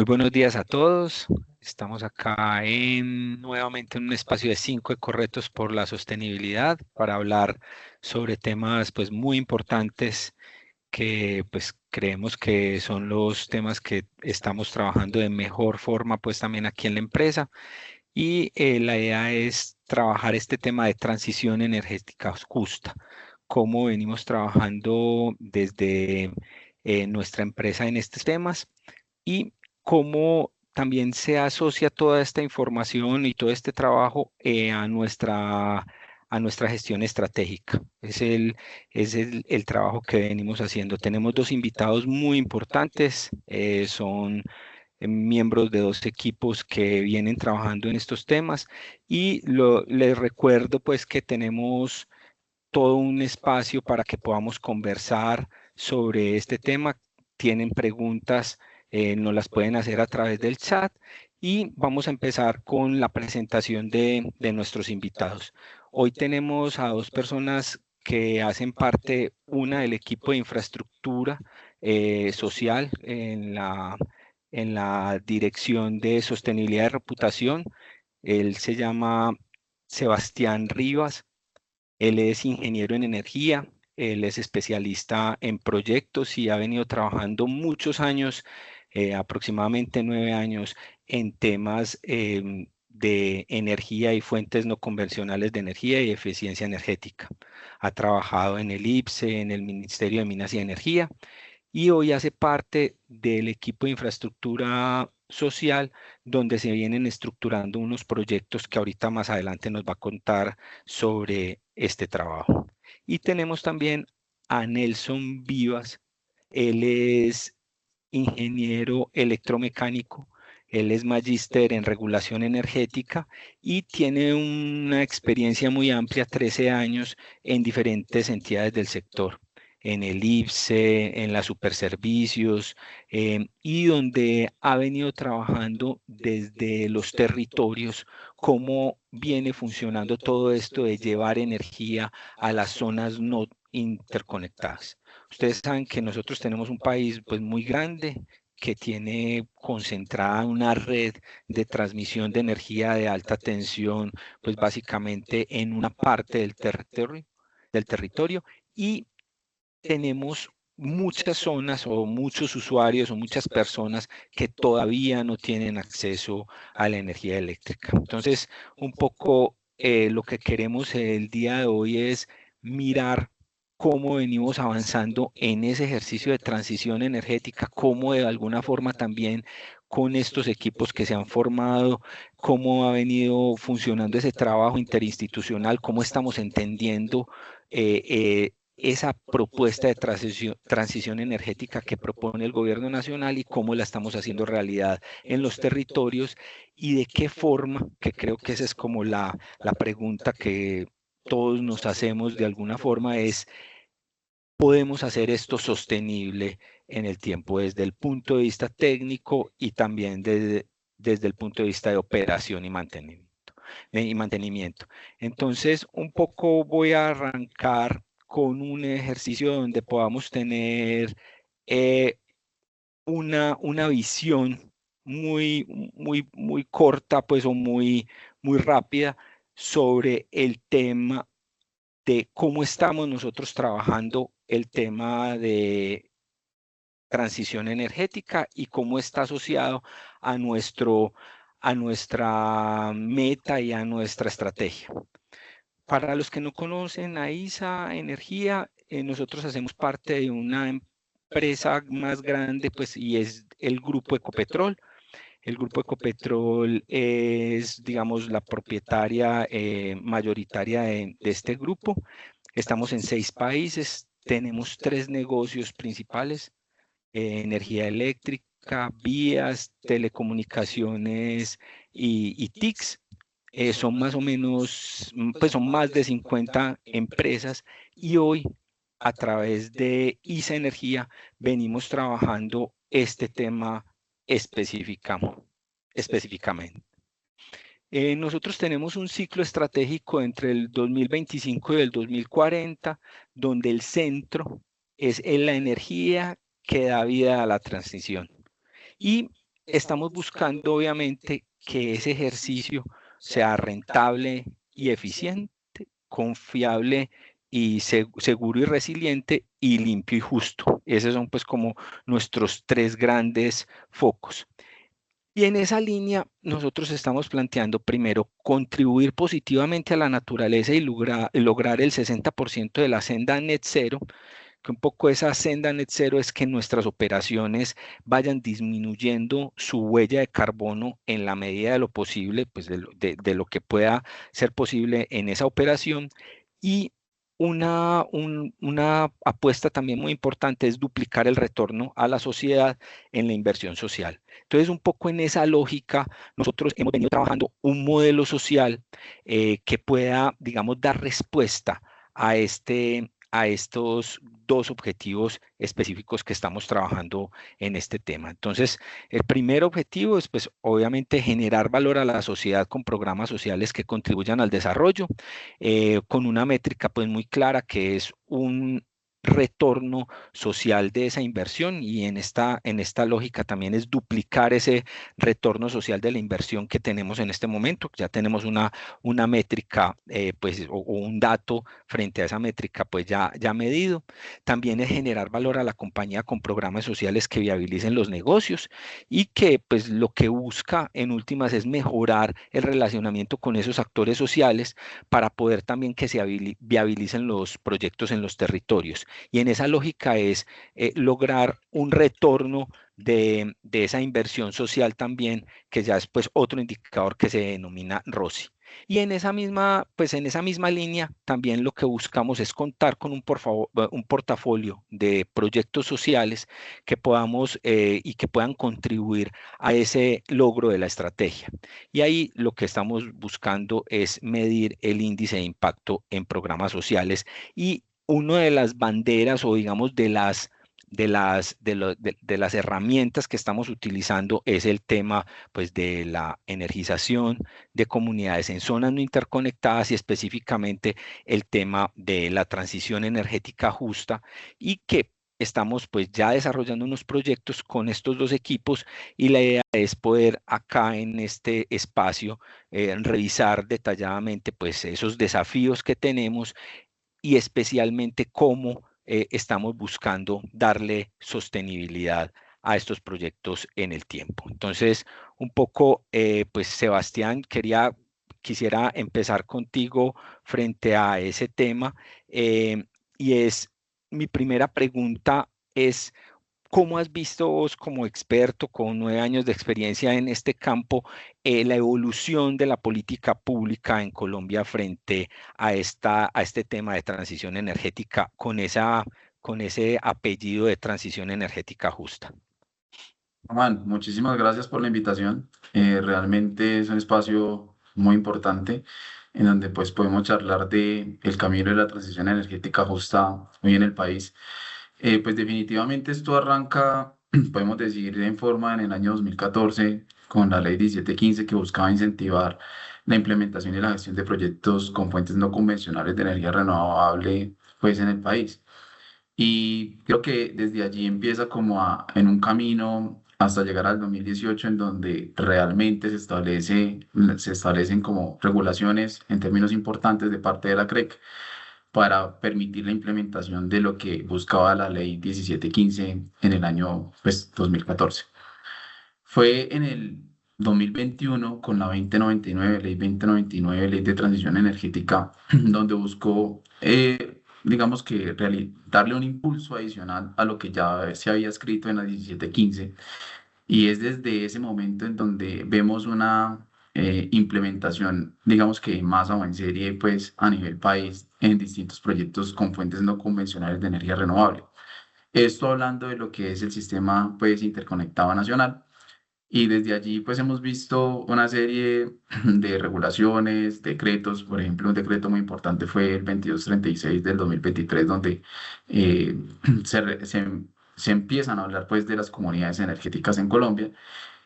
Muy buenos días a todos. Estamos acá nuevamente en un espacio de 5 retos por la sostenibilidad para hablar sobre temas pues muy importantes que pues creemos que son los temas que estamos trabajando de mejor forma pues también aquí en la empresa. Y la idea es trabajar este tema de transición energética justa, cómo venimos trabajando desde nuestra empresa en estos temas y cómo también se asocia toda esta información y todo este trabajo a nuestra gestión estratégica. Es el trabajo que venimos haciendo. Tenemos dos invitados muy importantes, son miembros de dos equipos que vienen trabajando en estos temas y les recuerdo pues que tenemos todo un espacio para que podamos conversar sobre este tema. Tienen preguntas, nos las pueden hacer a través del chat y vamos a empezar con la presentación de nuestros invitados. Hoy tenemos a dos personas que hacen parte, una del equipo de infraestructura social en la Dirección de Sostenibilidad y Reputación. Él se llama Sebastián Rivas. Él es ingeniero en energía, él es especialista en proyectos y ha venido trabajando muchos años, aproximadamente 9 años, en temas de energía y fuentes no convencionales de energía y eficiencia energética. Ha trabajado en el IPSE, en el Ministerio de Minas y Energía, y hoy hace parte del equipo de infraestructura social, donde se vienen estructurando unos proyectos que ahorita más adelante nos va a contar sobre este trabajo. Y tenemos también a Nelson Vivas. Él es ingeniero electromecánico. Él es magíster en regulación energética y tiene una experiencia muy amplia, 13 años, en diferentes entidades del sector, en el IPSE, en las superservicios, y donde ha venido trabajando desde los territorios, cómo viene funcionando todo esto de llevar energía a las zonas no interconectadas. Ustedes saben que nosotros tenemos un país pues muy grande que tiene concentrada una red de transmisión de energía de alta tensión, pues básicamente en una parte del territorio, y tenemos muchas zonas o muchos usuarios o muchas personas que todavía no tienen acceso a la energía eléctrica. Entonces, un poco lo que queremos el día de hoy es mirar cómo venimos avanzando en ese ejercicio de transición energética, cómo de alguna forma también con estos equipos que se han formado, cómo ha venido funcionando ese trabajo interinstitucional, cómo estamos entendiendo esa propuesta de transición energética que propone el gobierno nacional y cómo la estamos haciendo realidad en los territorios y de qué forma, que creo que esa es como la pregunta que todos nos hacemos de alguna forma, es: ¿podemos hacer esto sostenible en el tiempo desde el punto de vista técnico y también desde el punto de vista de operación y mantenimiento? Entonces, un poco voy a arrancar con un ejercicio donde podamos tener eh, una visión muy, muy, muy corta, pues, o muy rápida sobre el tema de cómo estamos nosotros trabajando el tema de transición energética y cómo está asociado a nuestra meta y a nuestra estrategia. Para los que no conocen a ISA Energía, nosotros hacemos parte de una empresa más grande, pues, y es el Grupo Ecopetrol. El Grupo Ecopetrol es, digamos, la propietaria mayoritaria de este grupo. Estamos en 6 países, tenemos 3 negocios principales: energía eléctrica, vías, telecomunicaciones y TICs. Son más o menos, pues son más de 50 empresas, y hoy, a través de ISA Energía, venimos trabajando este tema específicamente. Nosotros tenemos un ciclo estratégico entre el 2025 y el 2040, donde el centro es en la energía que da vida a la transición. Y estamos buscando obviamente que ese ejercicio sea rentable y eficiente, confiable y seguro y resiliente, y limpio y justo. Esos son pues como nuestros tres grandes focos. Y en esa línea nosotros estamos planteando primero contribuir positivamente a la naturaleza y lograr el 60% de la senda net cero, que un poco esa senda net cero es que nuestras operaciones vayan disminuyendo su huella de carbono en la medida de lo posible, pues de lo que pueda ser posible en esa operación. Y una apuesta también muy importante es duplicar el retorno a la sociedad en la inversión social. Entonces, un poco en esa lógica, nosotros hemos venido trabajando un modelo social que pueda, digamos, dar respuesta a estos dos objetivos específicos que estamos trabajando en este tema. Entonces, el primer objetivo es, pues, obviamente, generar valor a la sociedad con programas sociales que contribuyan al desarrollo, con una métrica, pues, muy clara, que es un retorno social de esa inversión, y en esta lógica también es duplicar ese retorno social de la inversión que tenemos en este momento. Ya tenemos una métrica, pues, o un dato frente a esa métrica, pues ya medido. También es generar valor a la compañía con programas sociales que viabilicen los negocios y que, pues, lo que busca en últimas es mejorar el relacionamiento con esos actores sociales para poder también que se viabilicen los proyectos en los territorios. Y en esa lógica es lograr un retorno de esa inversión social también, que ya es pues otro indicador que se denomina ROCI. Y pues en esa misma línea, también lo que buscamos es contar con un portafolio de proyectos sociales que podamos y que puedan contribuir a ese logro de la estrategia. Y ahí lo que estamos buscando es medir el índice de impacto en programas sociales, y una de las banderas, o digamos de las herramientas que estamos utilizando, es el tema pues de la energización de comunidades en zonas no interconectadas, y específicamente el tema de la transición energética justa, y que estamos pues ya desarrollando unos proyectos con estos dos equipos, y la idea es poder acá en este espacio revisar detalladamente pues esos desafíos que tenemos, y especialmente cómo estamos buscando darle sostenibilidad a estos proyectos en el tiempo. Entonces, un poco, pues Sebastián, quisiera empezar contigo frente a ese tema, y es, mi primera pregunta es: ¿cómo has visto vos, como experto con 9 años de experiencia en este campo, la evolución de la política pública en Colombia frente a este tema de transición energética, con ese apellido de transición energética justa? Juan, muchísimas gracias por la invitación. Realmente es un espacio muy importante en donde pues podemos charlar de el camino de la transición energética justa hoy en el país. Pues definitivamente esto arranca, podemos decir, en forma en el año 2014 con la ley 1715, que buscaba incentivar la implementación y la gestión de proyectos con fuentes no convencionales de energía renovable pues en el país. Y creo que desde allí empieza como en un camino hasta llegar al 2018, en donde realmente se establecen como regulaciones en términos importantes de parte de la CREC para permitir la implementación de lo que buscaba la ley 1715 en el año pues, 2014. Fue en el 2021 con la 2099, ley 2099, ley de transición energética, donde buscó, digamos que darle un impulso adicional a lo que ya se había escrito en la 1715. Y es desde ese momento en donde vemos una implementación, digamos que en masa o en serie, pues a nivel país, en distintos proyectos con fuentes no convencionales de energía renovable. Esto hablando de lo que es el sistema pues interconectado nacional, y desde allí pues hemos visto una serie de regulaciones, decretos. Por ejemplo, un decreto muy importante fue el 2236 del 2023, donde eh, se, re- se, se empiezan a hablar pues de las comunidades energéticas en Colombia.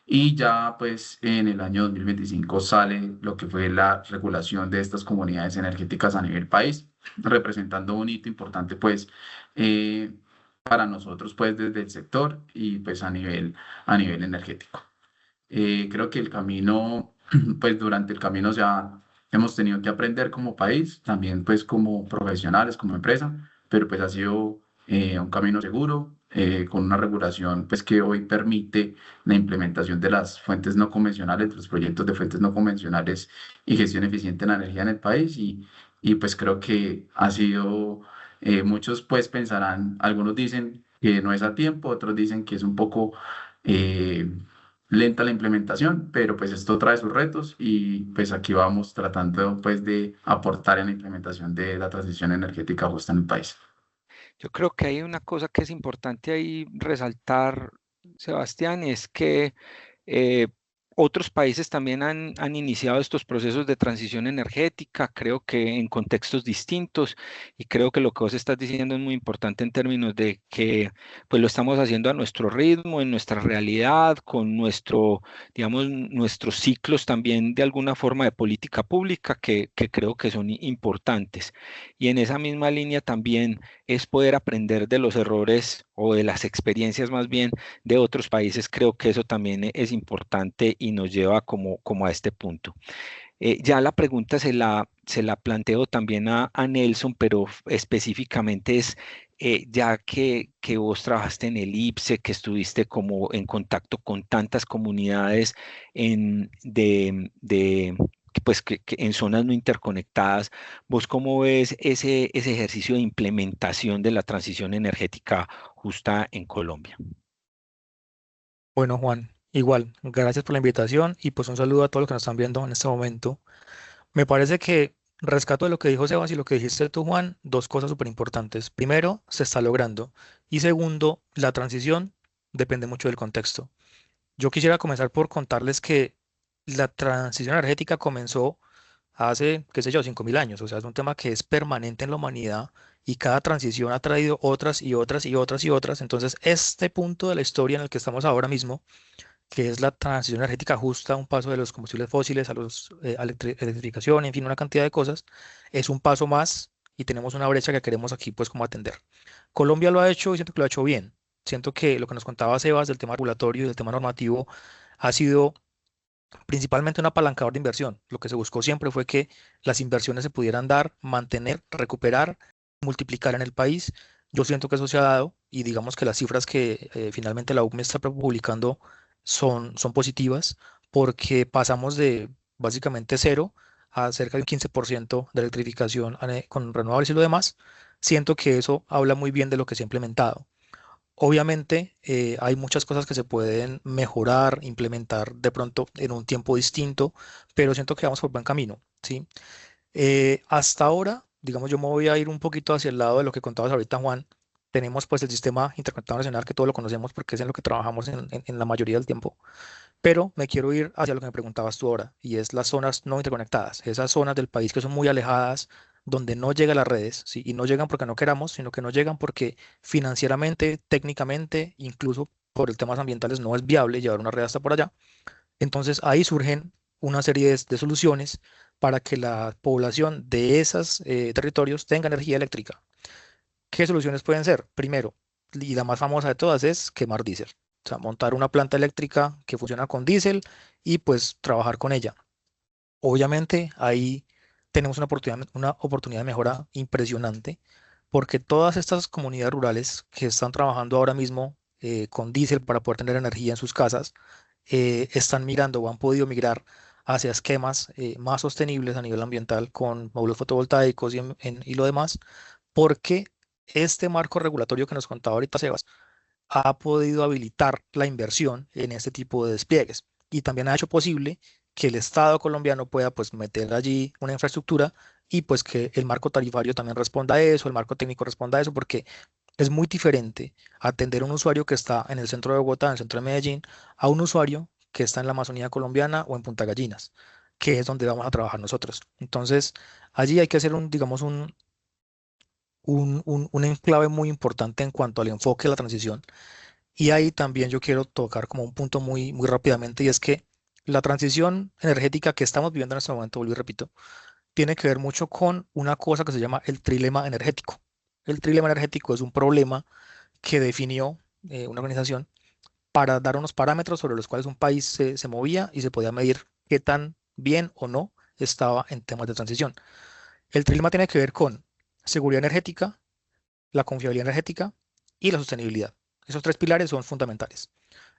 Y ya pues en el año 2025 sale lo que fue la regulación de estas comunidades energéticas a nivel país, representando un hito importante pues para nosotros pues desde el sector y pues a nivel energético. Creo que el camino, pues durante el camino ya hemos tenido que aprender como país, también pues como profesionales, como empresa, pero pues ha sido un camino seguro, con una regulación pues que hoy permite la implementación de las fuentes no convencionales, de los proyectos de fuentes no convencionales y gestión eficiente de la energía en el país y pues creo que ha sido, muchos pues pensarán, algunos dicen que no es a tiempo, otros dicen que es un poco... eh, lenta la implementación, pero pues esto trae sus retos y pues aquí vamos tratando pues de aportar en la implementación de la transición energética justa en el país. Yo creo que hay una cosa que es importante ahí resaltar, Sebastián, es que eh, otros países también han iniciado estos procesos de transición energética, creo que en contextos distintos, y creo que lo que vos estás diciendo es muy importante en términos de que pues lo estamos haciendo a nuestro ritmo, en nuestra realidad, con nuestro, digamos, nuestros ciclos también de alguna forma de política pública que creo que son importantes. Y en esa misma línea también es poder aprender de los errores o de las experiencias más bien de otros países. Creo que eso también es importante y nos lleva como a este punto. Ya la pregunta se la planteo también a Nelson, pero específicamente es, ya que vos trabajaste en el IPSE, que estuviste como en contacto con tantas comunidades pues que en zonas no interconectadas, ¿vos cómo ves ese ejercicio de implementación de la transición energética justa en Colombia? Bueno, Juan, igual, gracias por la invitación y pues un saludo a todos los que nos están viendo en este momento. Me parece que rescato de lo que dijo Sebas y lo que dijiste tú, Juan, dos cosas súper importantes. Primero, se está logrando y segundo, la transición depende mucho del contexto. Yo quisiera comenzar por contarles que la transición energética comenzó hace, qué sé yo, 5.000 años. O sea, es un tema que es permanente en la humanidad y cada transición ha traído otras y otras y otras y otras. Entonces, este punto de la historia en el que estamos ahora mismo, que es la transición energética justa, un paso de los combustibles fósiles a la electrificación, en fin, una cantidad de cosas, es un paso más y tenemos una brecha que queremos aquí pues como atender. Colombia lo ha hecho y siento que lo ha hecho bien. Siento que lo que nos contaba Sebas del tema regulatorio y del tema normativo ha sido principalmente un apalancador de inversión. Lo que se buscó siempre fue que las inversiones se pudieran dar, mantener, recuperar, multiplicar en el país. Yo siento que eso se ha dado y digamos que las cifras que finalmente la UCME está publicando son positivas porque pasamos de básicamente cero a cerca del 15% de electrificación con renovables y lo demás. Siento que eso habla muy bien de lo que se ha implementado. Obviamente, hay muchas cosas que se pueden mejorar, implementar de pronto en un tiempo distinto, pero siento que vamos por buen camino, ¿sí? Hasta ahora, digamos, yo me voy a ir un poquito hacia el lado de lo que contabas ahorita, Juan. Tenemos pues el sistema interconectado nacional que todos lo conocemos porque es en lo que trabajamos en la mayoría del tiempo, pero me quiero ir hacia lo que me preguntabas tú ahora, y es las zonas no interconectadas, esas zonas del país que son muy alejadas, donde no llegan las redes, ¿sí? Y no llegan porque no queramos, sino que no llegan porque financieramente, técnicamente, incluso por el temas ambientales no es viable llevar una red hasta por allá. Entonces ahí surgen una serie de soluciones para que la población de esos territorios tenga energía eléctrica. ¿Qué soluciones pueden ser? Primero, y la más famosa de todas es quemar diésel. O sea, montar una planta eléctrica que funciona con diésel y pues trabajar con ella. Obviamente ahí tenemos una oportunidad de mejora impresionante porque todas estas comunidades rurales que están trabajando ahora mismo con diésel para poder tener energía en sus casas, están migrando o han podido migrar hacia esquemas más sostenibles a nivel ambiental con módulos fotovoltaicos y lo demás, porque este marco regulatorio que nos contaba ahorita Sebas ha podido habilitar la inversión en este tipo de despliegues y también ha hecho posible que el Estado colombiano pueda pues meter allí una infraestructura y pues que el marco tarifario también responda a eso, el marco técnico responda a eso, porque es muy diferente atender a un usuario que está en el centro de Bogotá, en el centro de Medellín, a un usuario que está en la Amazonía colombiana o en Punta Gallinas, que es donde vamos a trabajar nosotros. Entonces, allí hay que hacer digamos, un enclave muy importante en cuanto al enfoque de la transición. Y ahí también yo quiero tocar como un punto muy, muy rápidamente y es que la transición energética que estamos viviendo en este momento, vuelvo y repito, tiene que ver mucho con una cosa que se llama el trilema energético. El trilema energético es un problema que definió una organización para dar unos parámetros sobre los cuales un país se movía y se podía medir qué tan bien o no estaba en temas de transición. El trilema tiene que ver con seguridad energética, la confiabilidad energética y la sostenibilidad. Esos tres pilares son fundamentales.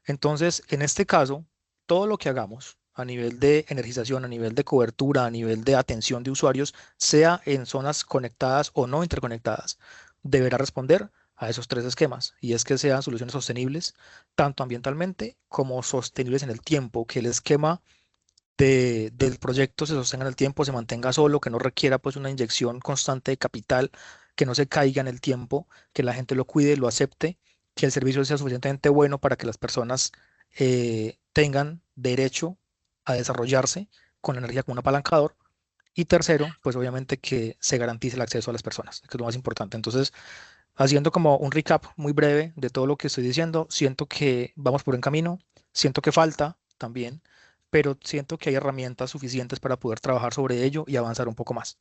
Entonces, en este caso, todo lo que hagamos a nivel de energización, a nivel de cobertura, a nivel de atención de usuarios, sea en zonas conectadas o no interconectadas, deberá responder a esos tres esquemas, y es que sean soluciones sostenibles, tanto ambientalmente como sostenibles en el tiempo, que el esquema del proyecto se sostenga en el tiempo, se mantenga solo, que no requiera pues una inyección constante de capital, que no se caiga en el tiempo, que la gente lo cuide, lo acepte, que el servicio sea suficientemente bueno para que las personas tengan derecho a desarrollarse con la energía como un apalancador. Y tercero, pues obviamente que se garantice el acceso a las personas, que es lo más importante. Entonces, haciendo como un recap muy breve de todo lo que estoy diciendo, siento que vamos por buen camino, siento que falta también, pero siento que hay herramientas suficientes para poder trabajar sobre ello y avanzar un poco más.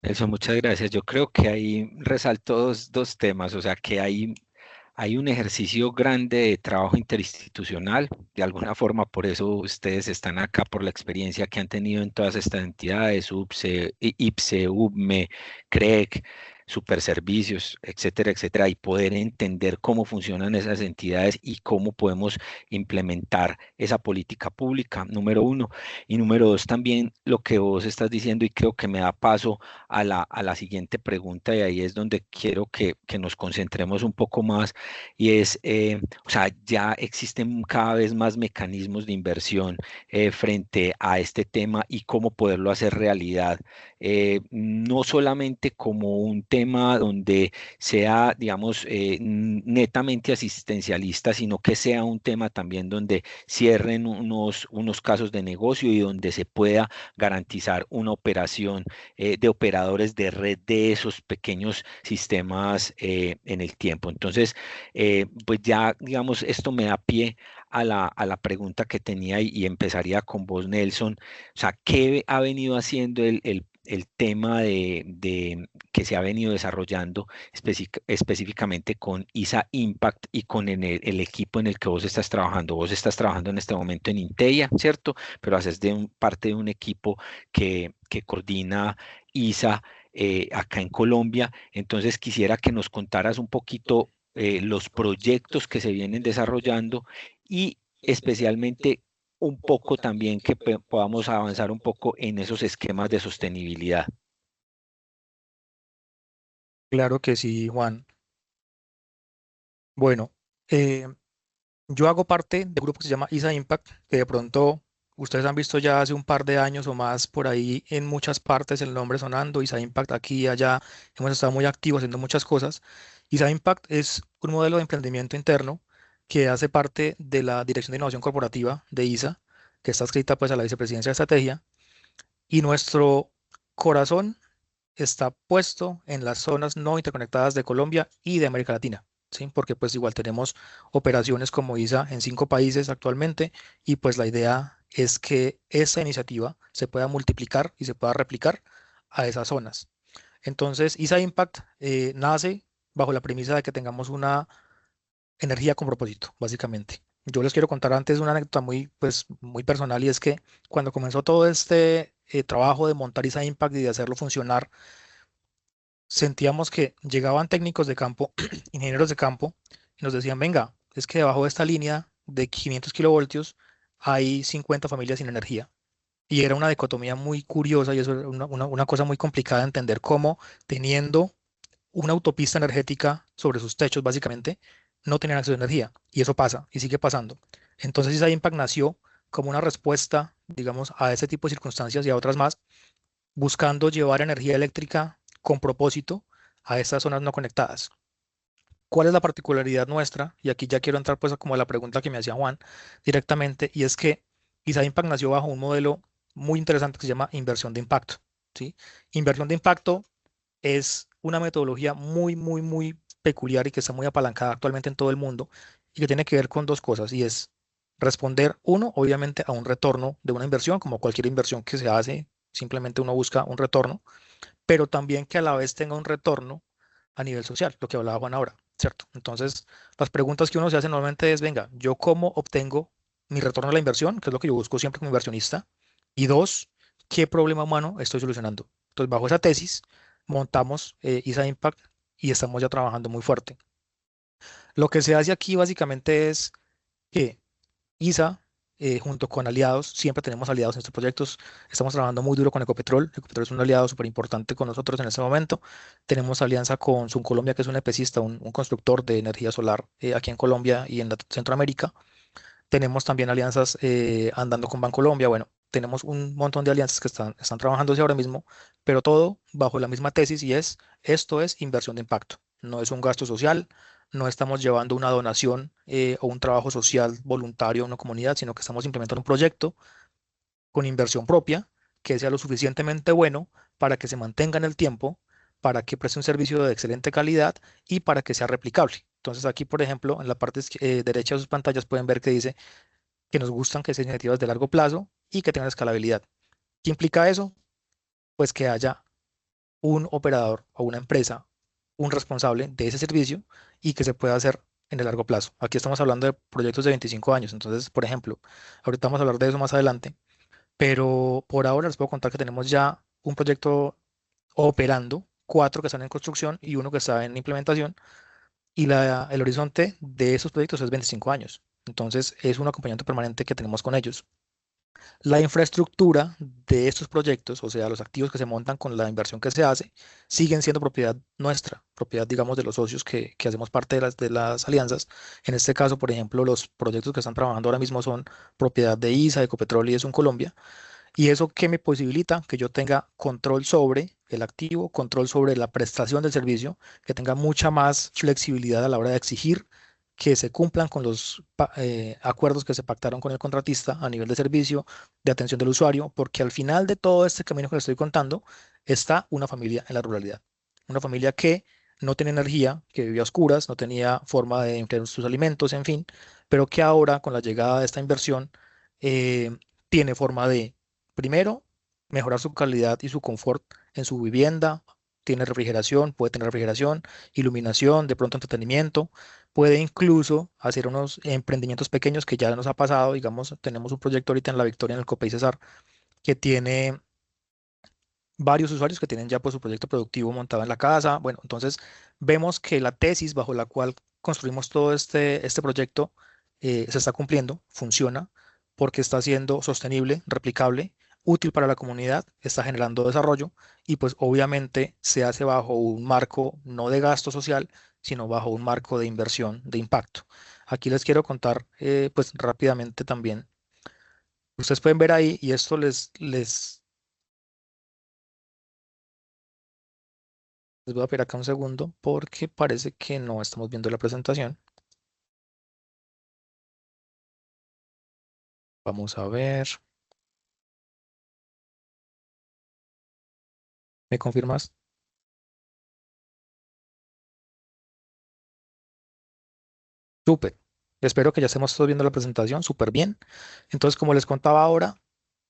Eso, muchas gracias. Yo creo que ahí resaltó dos temas, o sea, que hay un ejercicio grande de trabajo interinstitucional, de alguna forma, por eso ustedes están acá, por la experiencia que han tenido en todas estas entidades, UPSE, IPSE, UBME, CREC, Superservicios, etcétera, etcétera, y poder entender cómo funcionan esas entidades y cómo podemos implementar esa política pública, número uno. Y número dos, también lo que vos estás diciendo, y creo que me da paso a la siguiente pregunta, y ahí es donde quiero que nos concentremos un poco más y es, o sea, ya existen cada vez más mecanismos de inversión frente a este tema y cómo poderlo hacer realidad, no solamente como un tema donde sea, digamos, netamente asistencialista, sino que sea un tema también donde cierren unos casos de negocio y donde se pueda garantizar una operación de operadores de red de esos pequeños sistemas en el tiempo. Entonces, pues ya, digamos, esto me da pie a la pregunta que tenía y empezaría con vos, Nelson. O sea, ¿qué ha venido haciendo el tema que se ha venido desarrollando específicamente con ISA Impact y con el equipo en el que vos estás trabajando? Vos estás trabajando en este momento en Inteya, ¿cierto? Pero haces parte de un equipo que coordina ISA acá en Colombia. Entonces quisiera que nos contaras un poquito los proyectos que se vienen desarrollando y especialmente un poco también que podamos avanzar un poco en esos esquemas de sostenibilidad. Claro que sí, Juan. Bueno, eh, yo hago parte de un grupo que se llama ISA Impact, que de pronto ustedes han visto ya hace un par de años o más por ahí en muchas partes el nombre sonando, ISA Impact aquí y allá. Hemos estado muy activos haciendo muchas cosas. ISA Impact es un modelo de emprendimiento interno que hace parte de la Dirección de Innovación Corporativa de ISA, que está adscrita pues a la Vicepresidencia de Estrategia, y nuestro corazón está puesto en las zonas no interconectadas de Colombia y de América Latina, ¿sí? Porque pues igual tenemos operaciones como ISA en 5 países actualmente, y pues la idea es que esa iniciativa se pueda multiplicar y se pueda replicar a esas zonas. Entonces, ISA Impact nace bajo la premisa de que tengamos una energía con propósito, básicamente. Yo les quiero contar antes una anécdota muy, pues, muy personal, y es que cuando comenzó todo este trabajo de montar ISA Impact y de hacerlo funcionar, sentíamos que llegaban técnicos de campo, ingenieros de campo, y nos decían, venga, es que debajo de esta línea de 500 kilovoltios hay 50 familias sin energía. Y era una dicotomía muy curiosa, y eso era una cosa muy complicada de entender, cómo teniendo una autopista energética sobre sus techos, básicamente, no tenían acceso a energía. Y eso pasa y sigue pasando. Entonces, esa Impact nació como una respuesta, digamos, a ese tipo de circunstancias y a otras más, buscando llevar energía eléctrica con propósito a estas zonas no conectadas. ¿Cuál es la particularidad nuestra? Y aquí ya quiero entrar pues como a la pregunta que me hacía Juan directamente, y es que ISA Impact nació bajo un modelo muy interesante que se llama inversión de impacto, ¿sí? Inversión de impacto es una metodología muy, muy, muy peculiar y que está muy apalancada actualmente en todo el mundo, y que tiene que ver con dos cosas, y es responder, uno, obviamente, a un retorno de una inversión, como cualquier inversión que se hace, simplemente uno busca un retorno, pero también que a la vez tenga un retorno a nivel social, lo que hablaba Juan ahora. ¿cierto? Entonces, las preguntas que uno se hace normalmente es, venga, ¿yo cómo obtengo mi retorno a la inversión? Que es lo que yo busco siempre como inversionista. Y dos, ¿qué problema humano estoy solucionando? Entonces, bajo esa tesis, montamos ISA Impact y estamos ya trabajando muy fuerte. Lo que se hace aquí básicamente es que ISA, junto con aliados, siempre tenemos aliados en estos proyectos. Estamos trabajando muy duro con Ecopetrol. Ecopetrol es un aliado súper importante con nosotros en este momento. Tenemos alianza con Suncolombia, que es un EPCista, un constructor de energía solar aquí en Colombia y en Centroamérica. Tenemos también alianzas andando con Bancolombia. Bueno, tenemos un montón de alianzas que están trabajándose ahora mismo, pero todo bajo la misma tesis y esto es inversión de impacto. No es un gasto social, no estamos llevando una donación o un trabajo social voluntario a una comunidad, sino que estamos implementando un proyecto con inversión propia que sea lo suficientemente bueno para que se mantenga en el tiempo, para que preste un servicio de excelente calidad y para que sea replicable. Entonces aquí, por ejemplo, en la parte derecha de sus pantallas pueden ver que dice que nos gustan que sean iniciativas de largo plazo y que tengan escalabilidad. ¿Qué implica eso? Pues que haya un operador o una empresa, un responsable de ese servicio y que se pueda hacer en el largo plazo. Aquí estamos hablando de proyectos de 25 años. Entonces, por ejemplo, ahorita vamos a hablar de eso más adelante, pero por ahora les puedo contar que tenemos ya un proyecto operando, 4 que están en construcción y uno que está en implementación, y el horizonte de esos proyectos es 25 años. Entonces, es un acompañamiento permanente que tenemos con ellos. La infraestructura de estos proyectos, o sea, los activos que se montan con la inversión que se hace, siguen siendo propiedad nuestra, propiedad, digamos, de los socios que hacemos parte de las alianzas. En este caso, por ejemplo, los proyectos que están trabajando ahora mismo son propiedad de ISA, de Ecopetrol y de Suncolombia. ¿Y eso qué me posibilita? Que yo tenga control sobre el activo, control sobre la prestación del servicio, que tenga mucha más flexibilidad a la hora de exigir que se cumplan con los acuerdos que se pactaron con el contratista a nivel de servicio, de atención del usuario, porque al final de todo este camino que les estoy contando está una familia en la ruralidad. Una familia que no tenía energía, que vivía a oscuras, no tenía forma de emplear sus alimentos, en fin, pero que ahora con la llegada de esta inversión tiene forma de, primero, mejorar su calidad y su confort en su vivienda. Tiene refrigeración, puede tener refrigeración, iluminación, de pronto entretenimiento. Puede incluso hacer unos emprendimientos pequeños que ya nos ha pasado. Digamos, tenemos un proyecto ahorita en La Victoria, en el Copey Cesar, que tiene varios usuarios que tienen ya pues su proyecto productivo montado en la casa. Bueno, entonces vemos que la tesis bajo la cual construimos todo este proyecto se está cumpliendo, funciona, porque está siendo sostenible, replicable, útil para la comunidad, está generando desarrollo y pues obviamente se hace bajo un marco no de gasto social, sino bajo un marco de inversión de impacto. Aquí les quiero contar pues rápidamente también. Ustedes pueden ver ahí y esto les voy a pedir acá un segundo porque parece que no estamos viendo la presentación. Vamos a ver. ¿Me confirmas? Súper. Espero que ya estemos todos viendo la presentación. Súper bien. Entonces, como les contaba ahora,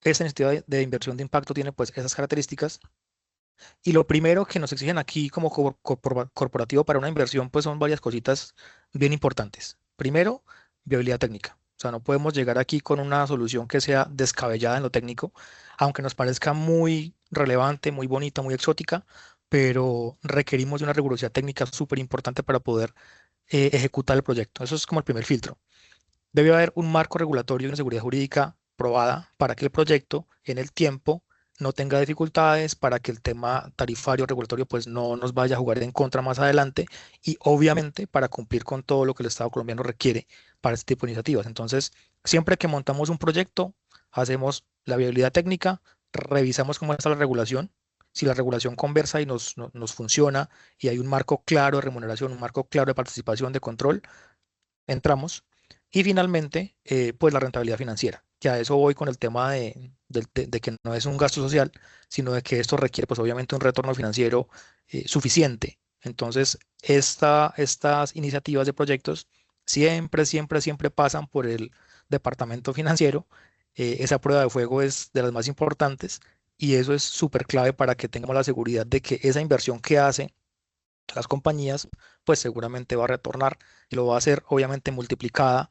esta iniciativa de inversión de impacto tiene pues esas características. Y lo primero que nos exigen aquí como corporativo para una inversión pues son varias cositas bien importantes. Primero, viabilidad técnica. O sea, no podemos llegar aquí con una solución que sea descabellada en lo técnico, aunque nos parezca muy relevante, muy bonita, muy exótica, pero requerimos de una rigurosidad técnica súper importante para poder ejecutar el proyecto. Eso es como el primer filtro. Debe haber un marco regulatorio y una seguridad jurídica probada para que el proyecto en el tiempo no tenga dificultades, para que el tema tarifario regulatorio pues no nos vaya a jugar en contra más adelante y obviamente para cumplir con todo lo que el Estado colombiano requiere para este tipo de iniciativas. Entonces, siempre que montamos un proyecto, hacemos la viabilidad técnica, revisamos cómo está la regulación. Si la regulación conversa y nos funciona y hay un marco claro de remuneración, un marco claro de participación, de control, entramos. Y finalmente, pues la rentabilidad financiera, que a eso voy con el tema de que no es un gasto social, sino de que esto requiere pues obviamente un retorno financiero suficiente. Entonces, estas iniciativas de proyectos siempre pasan por el departamento financiero. Esa prueba de fuego es de las más importantes y eso es súper clave para que tengamos la seguridad de que esa inversión que hace las compañías, pues seguramente va a retornar y lo va a hacer obviamente multiplicada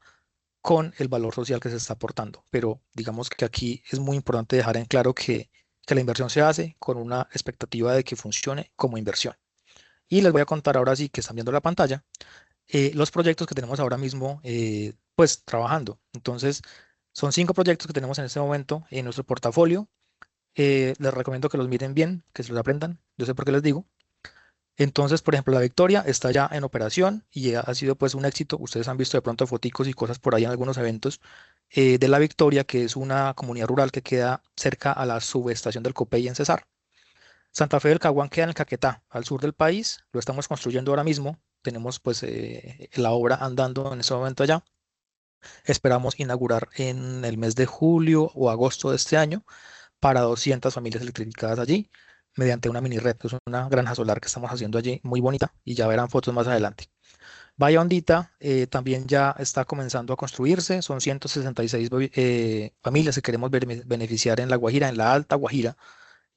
con el valor social que se está aportando. Pero digamos que aquí es muy importante dejar en claro que la inversión se hace con una expectativa de que funcione como inversión. Y les voy a contar ahora sí que están viendo la pantalla, los proyectos que tenemos ahora mismo, pues trabajando. Entonces, son 5 proyectos que tenemos en este momento en nuestro portafolio. Les recomiendo que los miren bien, que se los aprendan. Yo sé por qué les digo. Entonces, por ejemplo, la Victoria está ya en operación y ha sido pues un éxito. Ustedes han visto de pronto foticos y cosas por ahí en algunos eventos de la Victoria, que es una comunidad rural que queda cerca a la subestación del Copey en Cesar. Santa Fe del Caguán queda en el Caquetá, al sur del país. Lo estamos construyendo ahora mismo. Tenemos pues la obra andando en este momento allá. Esperamos inaugurar en el mes de julio o agosto de este año para 200 familias electrificadas allí mediante una mini red. Es una granja solar que estamos haciendo allí, muy bonita, y ya verán fotos más adelante. Bahía Hondita también ya está comenzando a construirse. Son 166 familias que queremos beneficiar en La Guajira, en la Alta Guajira,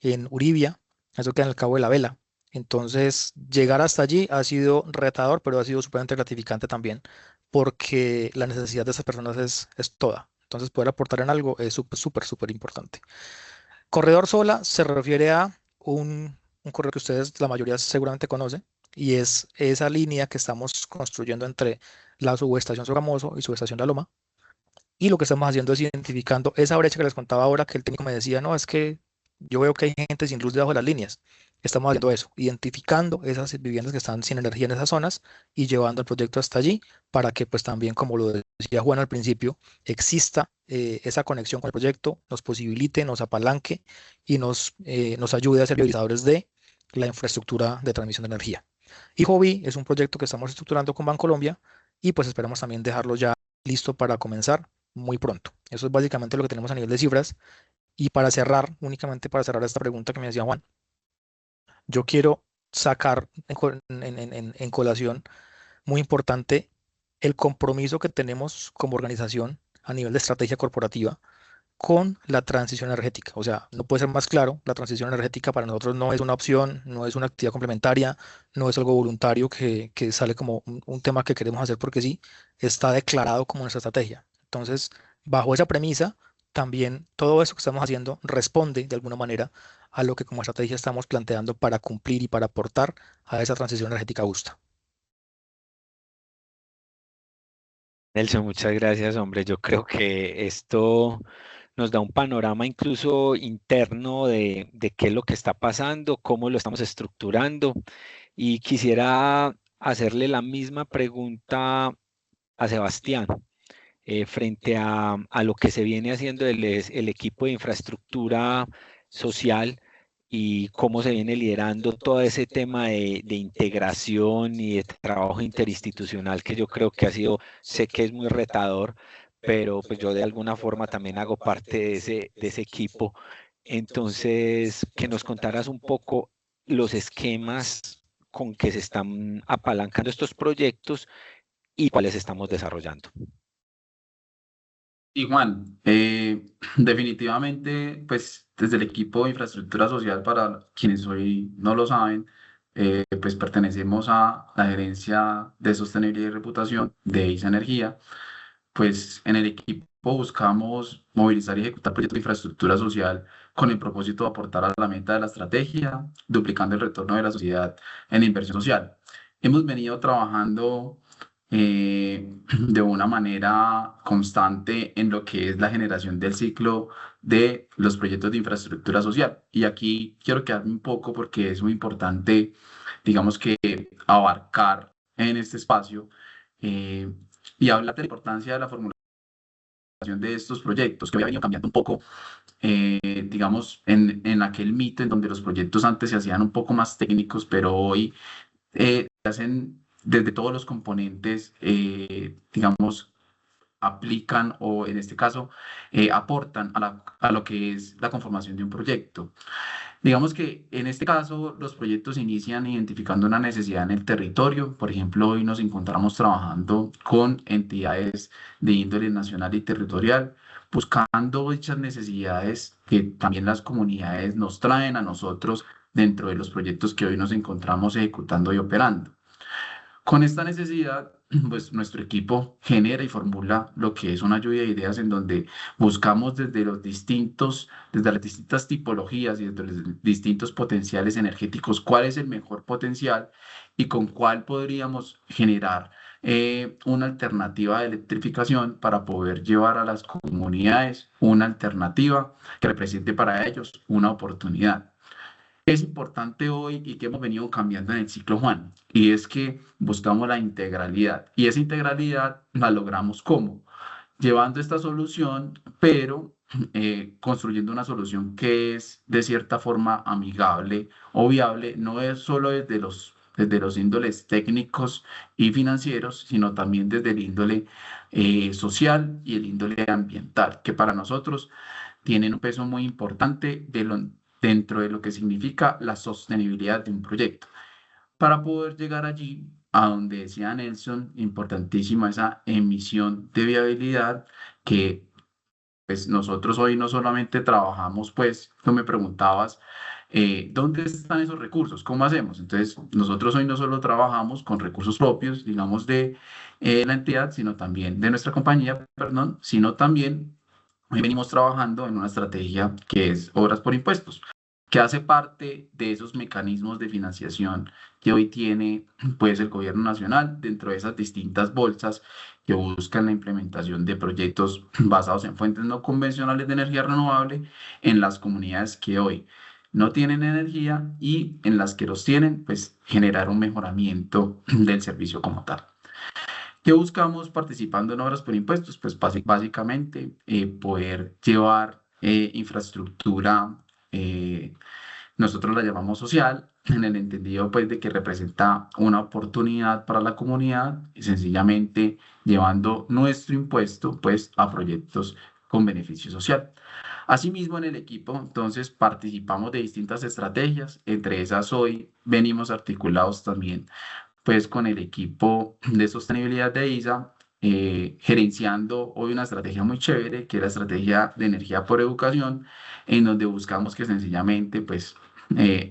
en Uribia. Eso queda en el Cabo de la Vela. Entonces, llegar hasta allí ha sido retador, pero ha sido súper gratificante también, porque la necesidad de esas personas es toda. Entonces, poder aportar en algo es súper importante. Corredor Sola se refiere a un corredor que ustedes, la mayoría seguramente conocen, y es esa línea que estamos construyendo entre la subestación Sogamoso y subestación La Loma. Y lo que estamos haciendo es identificando esa brecha que les contaba ahora, que el técnico me decía, no, es que yo veo que hay gente sin luz debajo de las líneas. Estamos haciendo eso, identificando esas viviendas que están sin energía en esas zonas y llevando el proyecto hasta allí para que pues también, como lo decía Juan al principio, exista esa conexión con el proyecto, nos posibilite, nos apalanque y nos ayude a ser priorizadores de la infraestructura de transmisión de energía. Y Hobby es un proyecto que estamos estructurando con Bancolombia y pues esperamos también dejarlo ya listo para comenzar muy pronto. Eso es básicamente lo que tenemos a nivel de cifras. Y para cerrar, únicamente para cerrar esta pregunta que me decía Juan, yo quiero sacar en colación muy importante el compromiso que tenemos como organización a nivel de estrategia corporativa con la transición energética. O sea, no puede ser más claro, la transición energética para nosotros no es una opción, no es una actividad complementaria, no es algo voluntario que sale como un tema que queremos hacer porque sí, está declarado como nuestra estrategia. Entonces, bajo esa premisa, también todo eso que estamos haciendo responde de alguna manera a lo que como estrategia estamos planteando para cumplir y para aportar a esa transición energética justa. Nelson, muchas gracias, hombre. Yo creo que esto nos da un panorama incluso interno de qué es lo que está pasando, cómo lo estamos estructurando. Y quisiera hacerle la misma pregunta a Sebastián frente a lo que se viene haciendo el equipo de infraestructura social y cómo se viene liderando todo ese tema de integración y de trabajo interinstitucional que yo creo que ha sido, sé que es muy retador, pero pues yo de alguna forma también hago parte de ese equipo. Entonces, que nos contaras un poco los esquemas con que se están apalancando estos proyectos y cuáles estamos desarrollando. Y Juan, definitivamente, pues desde el equipo de infraestructura social, para quienes hoy no lo saben, pues pertenecemos a la gerencia de sostenibilidad y reputación de ISA Energía. Pues en el equipo buscamos movilizar y ejecutar proyectos de infraestructura social con el propósito de aportar a la meta de la estrategia, duplicando el retorno de la sociedad en inversión social. Hemos venido trabajando de una manera constante en lo que es la generación del ciclo de los proyectos de infraestructura social. Y aquí quiero quedarme un poco porque es muy importante, digamos que abarcar en este espacio eh, y hablar de la importancia de la formulación de estos proyectos, que había venido cambiando un poco, digamos, en aquel mito en donde los proyectos antes se hacían un poco más técnicos, pero hoy se hacen desde todos los componentes, digamos, aplican o en este caso aportan a lo que es la conformación de un proyecto. Digamos que en este caso los proyectos inician identificando una necesidad en el territorio. Por ejemplo, hoy nos encontramos trabajando con entidades de índole nacional y territorial, buscando dichas necesidades que también las comunidades nos traen a nosotros dentro de los proyectos que hoy nos encontramos ejecutando y operando. Con esta necesidad, pues nuestro equipo genera y formula lo que es una lluvia de ideas en donde buscamos desde las distintas tipologías y desde los distintos potenciales energéticos, cuál es el mejor potencial y con cuál podríamos generar una alternativa de electrificación para poder llevar a las comunidades una alternativa que represente para ellos una oportunidad. Es importante hoy y que hemos venido cambiando en el ciclo, Juan, y es que buscamos la integralidad y esa integralidad la logramos ¿cómo? Llevando esta solución, pero construyendo una solución que es de cierta forma amigable o viable, no es solo desde los índoles técnicos y financieros, sino también desde el índole social y el índole ambiental, que para nosotros tienen un peso muy importante dentro de lo que significa la sostenibilidad de un proyecto. Para poder llegar allí, a donde decía Nelson, importantísima esa emisión de viabilidad que pues nosotros hoy no solamente trabajamos, pues tú me preguntabas, ¿dónde están esos recursos? ¿Cómo hacemos? Entonces, nosotros hoy no solo trabajamos con recursos propios, digamos, de la entidad, sino también de nuestra compañía, perdón, sino también hoy venimos trabajando en una estrategia que es obras por impuestos, que hace parte de esos mecanismos de financiación que hoy tiene pues, el gobierno nacional dentro de esas distintas bolsas que buscan la implementación de proyectos basados en fuentes no convencionales de energía renovable en las comunidades que hoy no tienen energía y en las que los tienen, pues generar un mejoramiento del servicio como tal. ¿Qué buscamos participando en obras por impuestos? Pues básicamente poder llevar infraestructura, nosotros la llamamos social, en el entendido pues de que representa una oportunidad para la comunidad y sencillamente llevando nuestro impuesto pues a proyectos con beneficio social. Asimismo, en el equipo, entonces, participamos de distintas estrategias, entre esas hoy venimos articulados también pues con el equipo de sostenibilidad de ISA, gerenciando hoy una estrategia muy chévere, que es la estrategia de energía por educación, en donde buscamos que sencillamente pues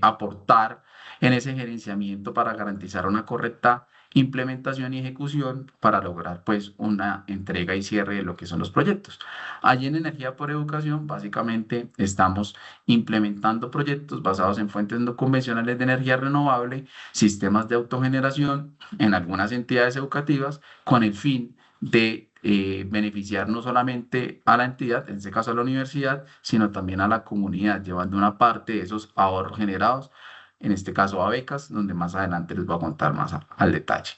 aportar en ese gerenciamiento para garantizar una correcta implementación y ejecución para lograr pues una entrega y cierre de lo que son los proyectos. Allí en Energía por Educación básicamente estamos implementando proyectos basados en fuentes no convencionales de energía renovable, sistemas de autogeneración en algunas entidades educativas con el fin de beneficiar no solamente a la entidad, en este caso a la universidad, sino también a la comunidad, llevando una parte de esos ahorros generados, en este caso a becas, donde más adelante les voy a contar más al detalle.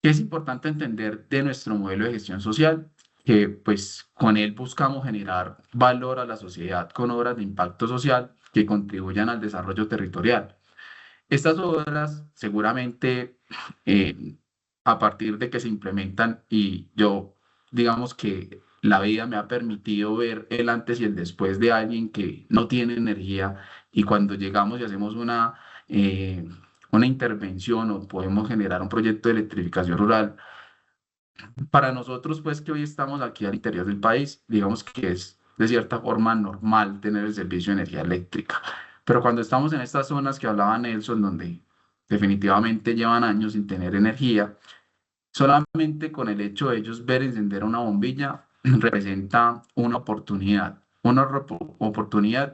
Es importante entender de nuestro modelo de gestión social que pues con él buscamos generar valor a la sociedad con obras de impacto social que contribuyan al desarrollo territorial. Estas obras seguramente a partir de que se implementan y yo digamos que la vida me ha permitido ver el antes y el después de alguien que no tiene energía y cuando llegamos y hacemos una intervención o podemos generar un proyecto de electrificación rural, para nosotros pues que hoy estamos aquí al interior del país, digamos que es de cierta forma normal tener el servicio de energía eléctrica. Pero cuando estamos en estas zonas que hablaba Nelson, donde definitivamente llevan años sin tener energía, solamente con el hecho de ellos ver encender una bombilla representa una oportunidad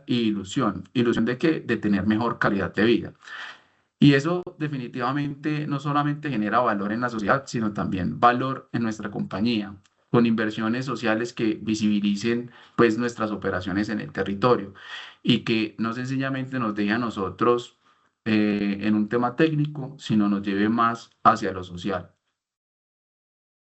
y ilusión. ¿Ilusión de qué? De tener mejor calidad de vida. Y eso definitivamente no solamente genera valor en la sociedad, sino también valor en nuestra compañía, con inversiones sociales que visibilicen pues nuestras operaciones en el territorio y que no sencillamente nos deje a nosotros en un tema técnico, sino nos lleve más hacia lo social.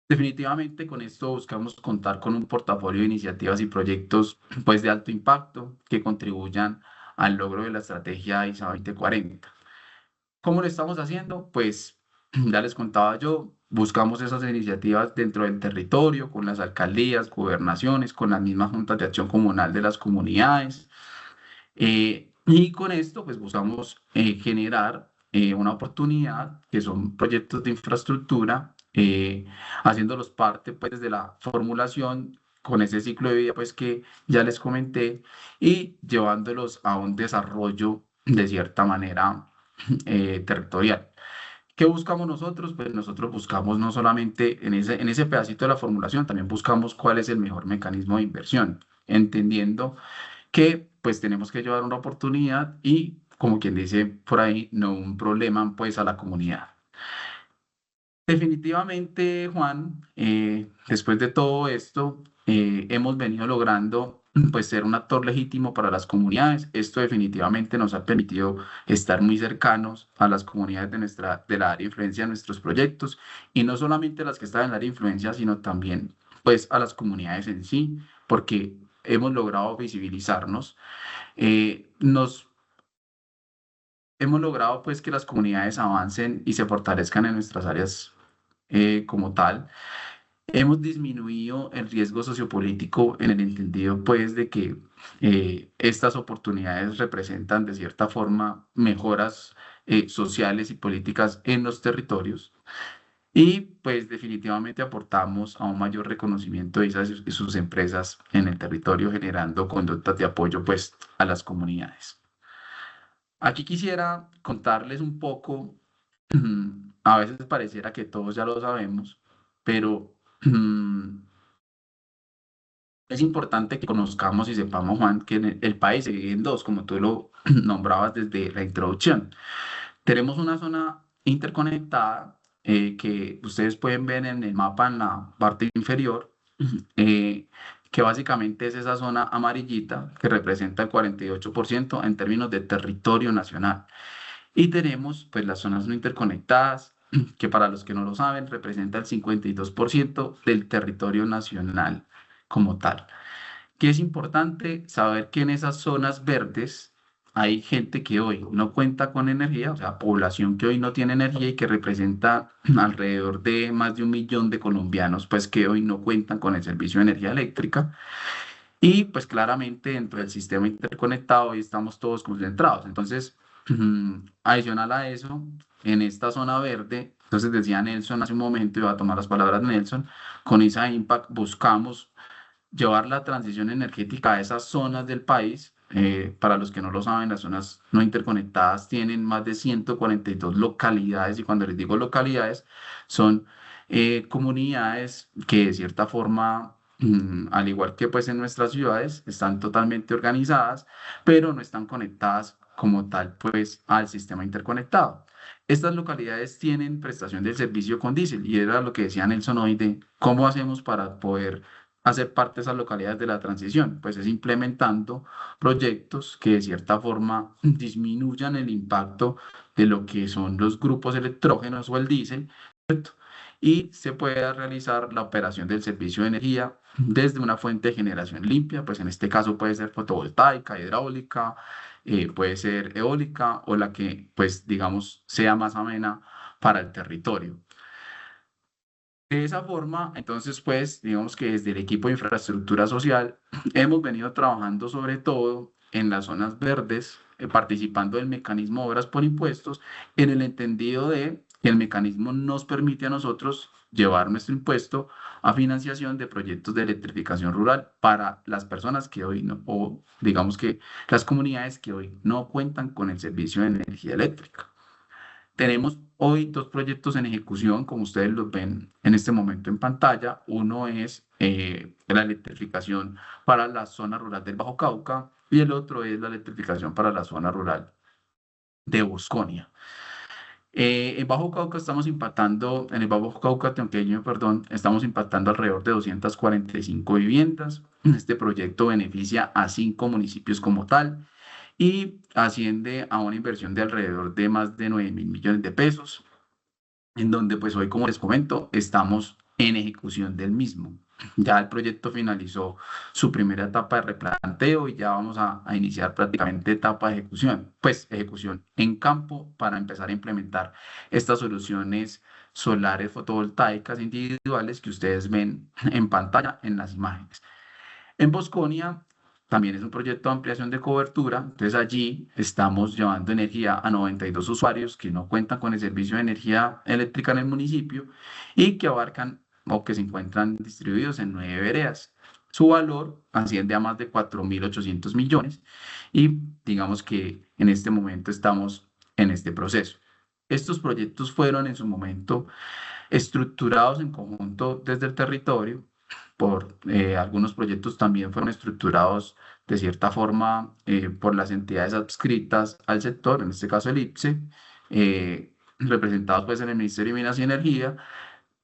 Definitivamente con esto buscamos contar con un portafolio de iniciativas y proyectos pues de alto impacto que contribuyan al logro de la estrategia ISA 2040. ¿Cómo lo estamos haciendo? Pues ya les contaba yo, buscamos esas iniciativas dentro del territorio, con las alcaldías, gobernaciones, con las mismas juntas de acción comunal de las comunidades. Y con esto, pues buscamos generar una oportunidad, que son proyectos de infraestructura, haciéndolos parte pues de la formulación con ese ciclo de vida pues que ya les comenté y llevándolos a un desarrollo de cierta manera territorial. ¿Qué buscamos nosotros? Pues nosotros buscamos no solamente en ese pedacito de la formulación, también buscamos cuál es el mejor mecanismo de inversión, entendiendo que pues tenemos que llevar una oportunidad y, como quien dice por ahí, no un problema pues a la comunidad. Definitivamente, Juan, después de todo esto, hemos venido logrando pues ser un actor legítimo para las comunidades. Esto definitivamente nos ha permitido estar muy cercanos a las comunidades de la área de influencia de nuestros proyectos, y no solamente las que están en el área de influencia, sino también pues a las comunidades en sí, porque hemos logrado visibilizarnos. Nos hemos logrado pues que las comunidades avancen y se fortalezcan en nuestras áreas como tal. Hemos disminuido el riesgo sociopolítico en el entendido, pues, de que estas oportunidades representan de cierta forma mejoras sociales y políticas en los territorios. Y pues definitivamente aportamos a un mayor reconocimiento de esas y sus empresas en el territorio, generando conductas de apoyo pues a las comunidades. Aquí quisiera contarles un poco. A veces pareciera que todos ya lo sabemos, pero es importante que conozcamos y sepamos, Juan, que el país se divide en dos, como tú lo nombrabas desde la introducción. Tenemos una zona interconectada que ustedes pueden ver en el mapa en la parte inferior, eh, que básicamente es esa zona amarillita que representa el 48% en términos de territorio nacional. Y tenemos pues las zonas no interconectadas, que para los que no lo saben, representa el 52% del territorio nacional como tal. Que es importante saber que en esas zonas verdes hay gente que hoy no cuenta con energía, o sea, población que hoy no tiene energía y que representa alrededor de más de 1 millón de colombianos, pues que hoy no cuentan con el servicio de energía eléctrica. Y pues claramente dentro del sistema interconectado hoy estamos todos concentrados. Entonces, adicional a eso, en esta zona verde, entonces decía Nelson hace un momento, iba a tomar las palabras de Nelson, con ISA Impact buscamos llevar la transición energética a esas zonas del país. Para los que no lo saben, las zonas no interconectadas tienen más de 142 localidades, y cuando les digo localidades, son comunidades que de cierta forma, al igual que pues en nuestras ciudades, están totalmente organizadas, pero no están conectadas como tal pues al sistema interconectado. Estas localidades tienen prestación del servicio con diésel, y era lo que decía Nelson hoy de cómo hacemos para poder hacer parte de esas localidades de la transición. Pues es implementando proyectos que de cierta forma disminuyan el impacto de lo que son los grupos electrógenos o el diésel, ¿cierto? Y se pueda realizar la operación del servicio de energía desde una fuente de generación limpia, pues en este caso puede ser fotovoltaica, hidráulica, puede ser eólica, o la que pues digamos sea más amena para el territorio. De esa forma, entonces, pues, digamos que desde el equipo de infraestructura social hemos venido trabajando sobre todo en las zonas verdes, participando del mecanismo de obras por impuestos, en el entendido de que el mecanismo nos permite a nosotros llevar nuestro impuesto a financiación de proyectos de electrificación rural para las personas que hoy no, o digamos que las comunidades que hoy no cuentan con el servicio de energía eléctrica. Tenemos hoy dos proyectos en ejecución, como ustedes los ven en este momento en pantalla. Uno es la electrificación para la zona rural del Bajo Cauca, y el otro es la electrificación para la zona rural de Bosconia. En Bajo Cauca estamos impactando, en el Bajo Cauca antioqueño, perdón, estamos impactando alrededor de 245 viviendas. Este proyecto beneficia a 5 municipios como tal y asciende a una inversión de alrededor de más de 9.000 millones de pesos, en donde pues hoy, como les comento, estamos en ejecución del mismo. Ya el proyecto finalizó su primera etapa de replanteo y ya vamos a iniciar prácticamente etapa de ejecución, pues ejecución en campo para empezar a implementar estas soluciones solares fotovoltaicas individuales que ustedes ven en pantalla en las imágenes. En Bosconia también es un proyecto de ampliación de cobertura, entonces allí estamos llevando energía a 92 usuarios que no cuentan con el servicio de energía eléctrica en el municipio y que abarcan o que se encuentran distribuidos en 9 veredas. su valor asciende a más de 4.800 millones y digamos que en este momento estamos en este proceso. Estos proyectos fueron en su momento estructurados en conjunto desde el territorio. Algunos proyectos también fueron estructurados de cierta forma por las entidades adscritas al sector, en este caso el IPSE, representados pues en el Ministerio de Minas y Energía,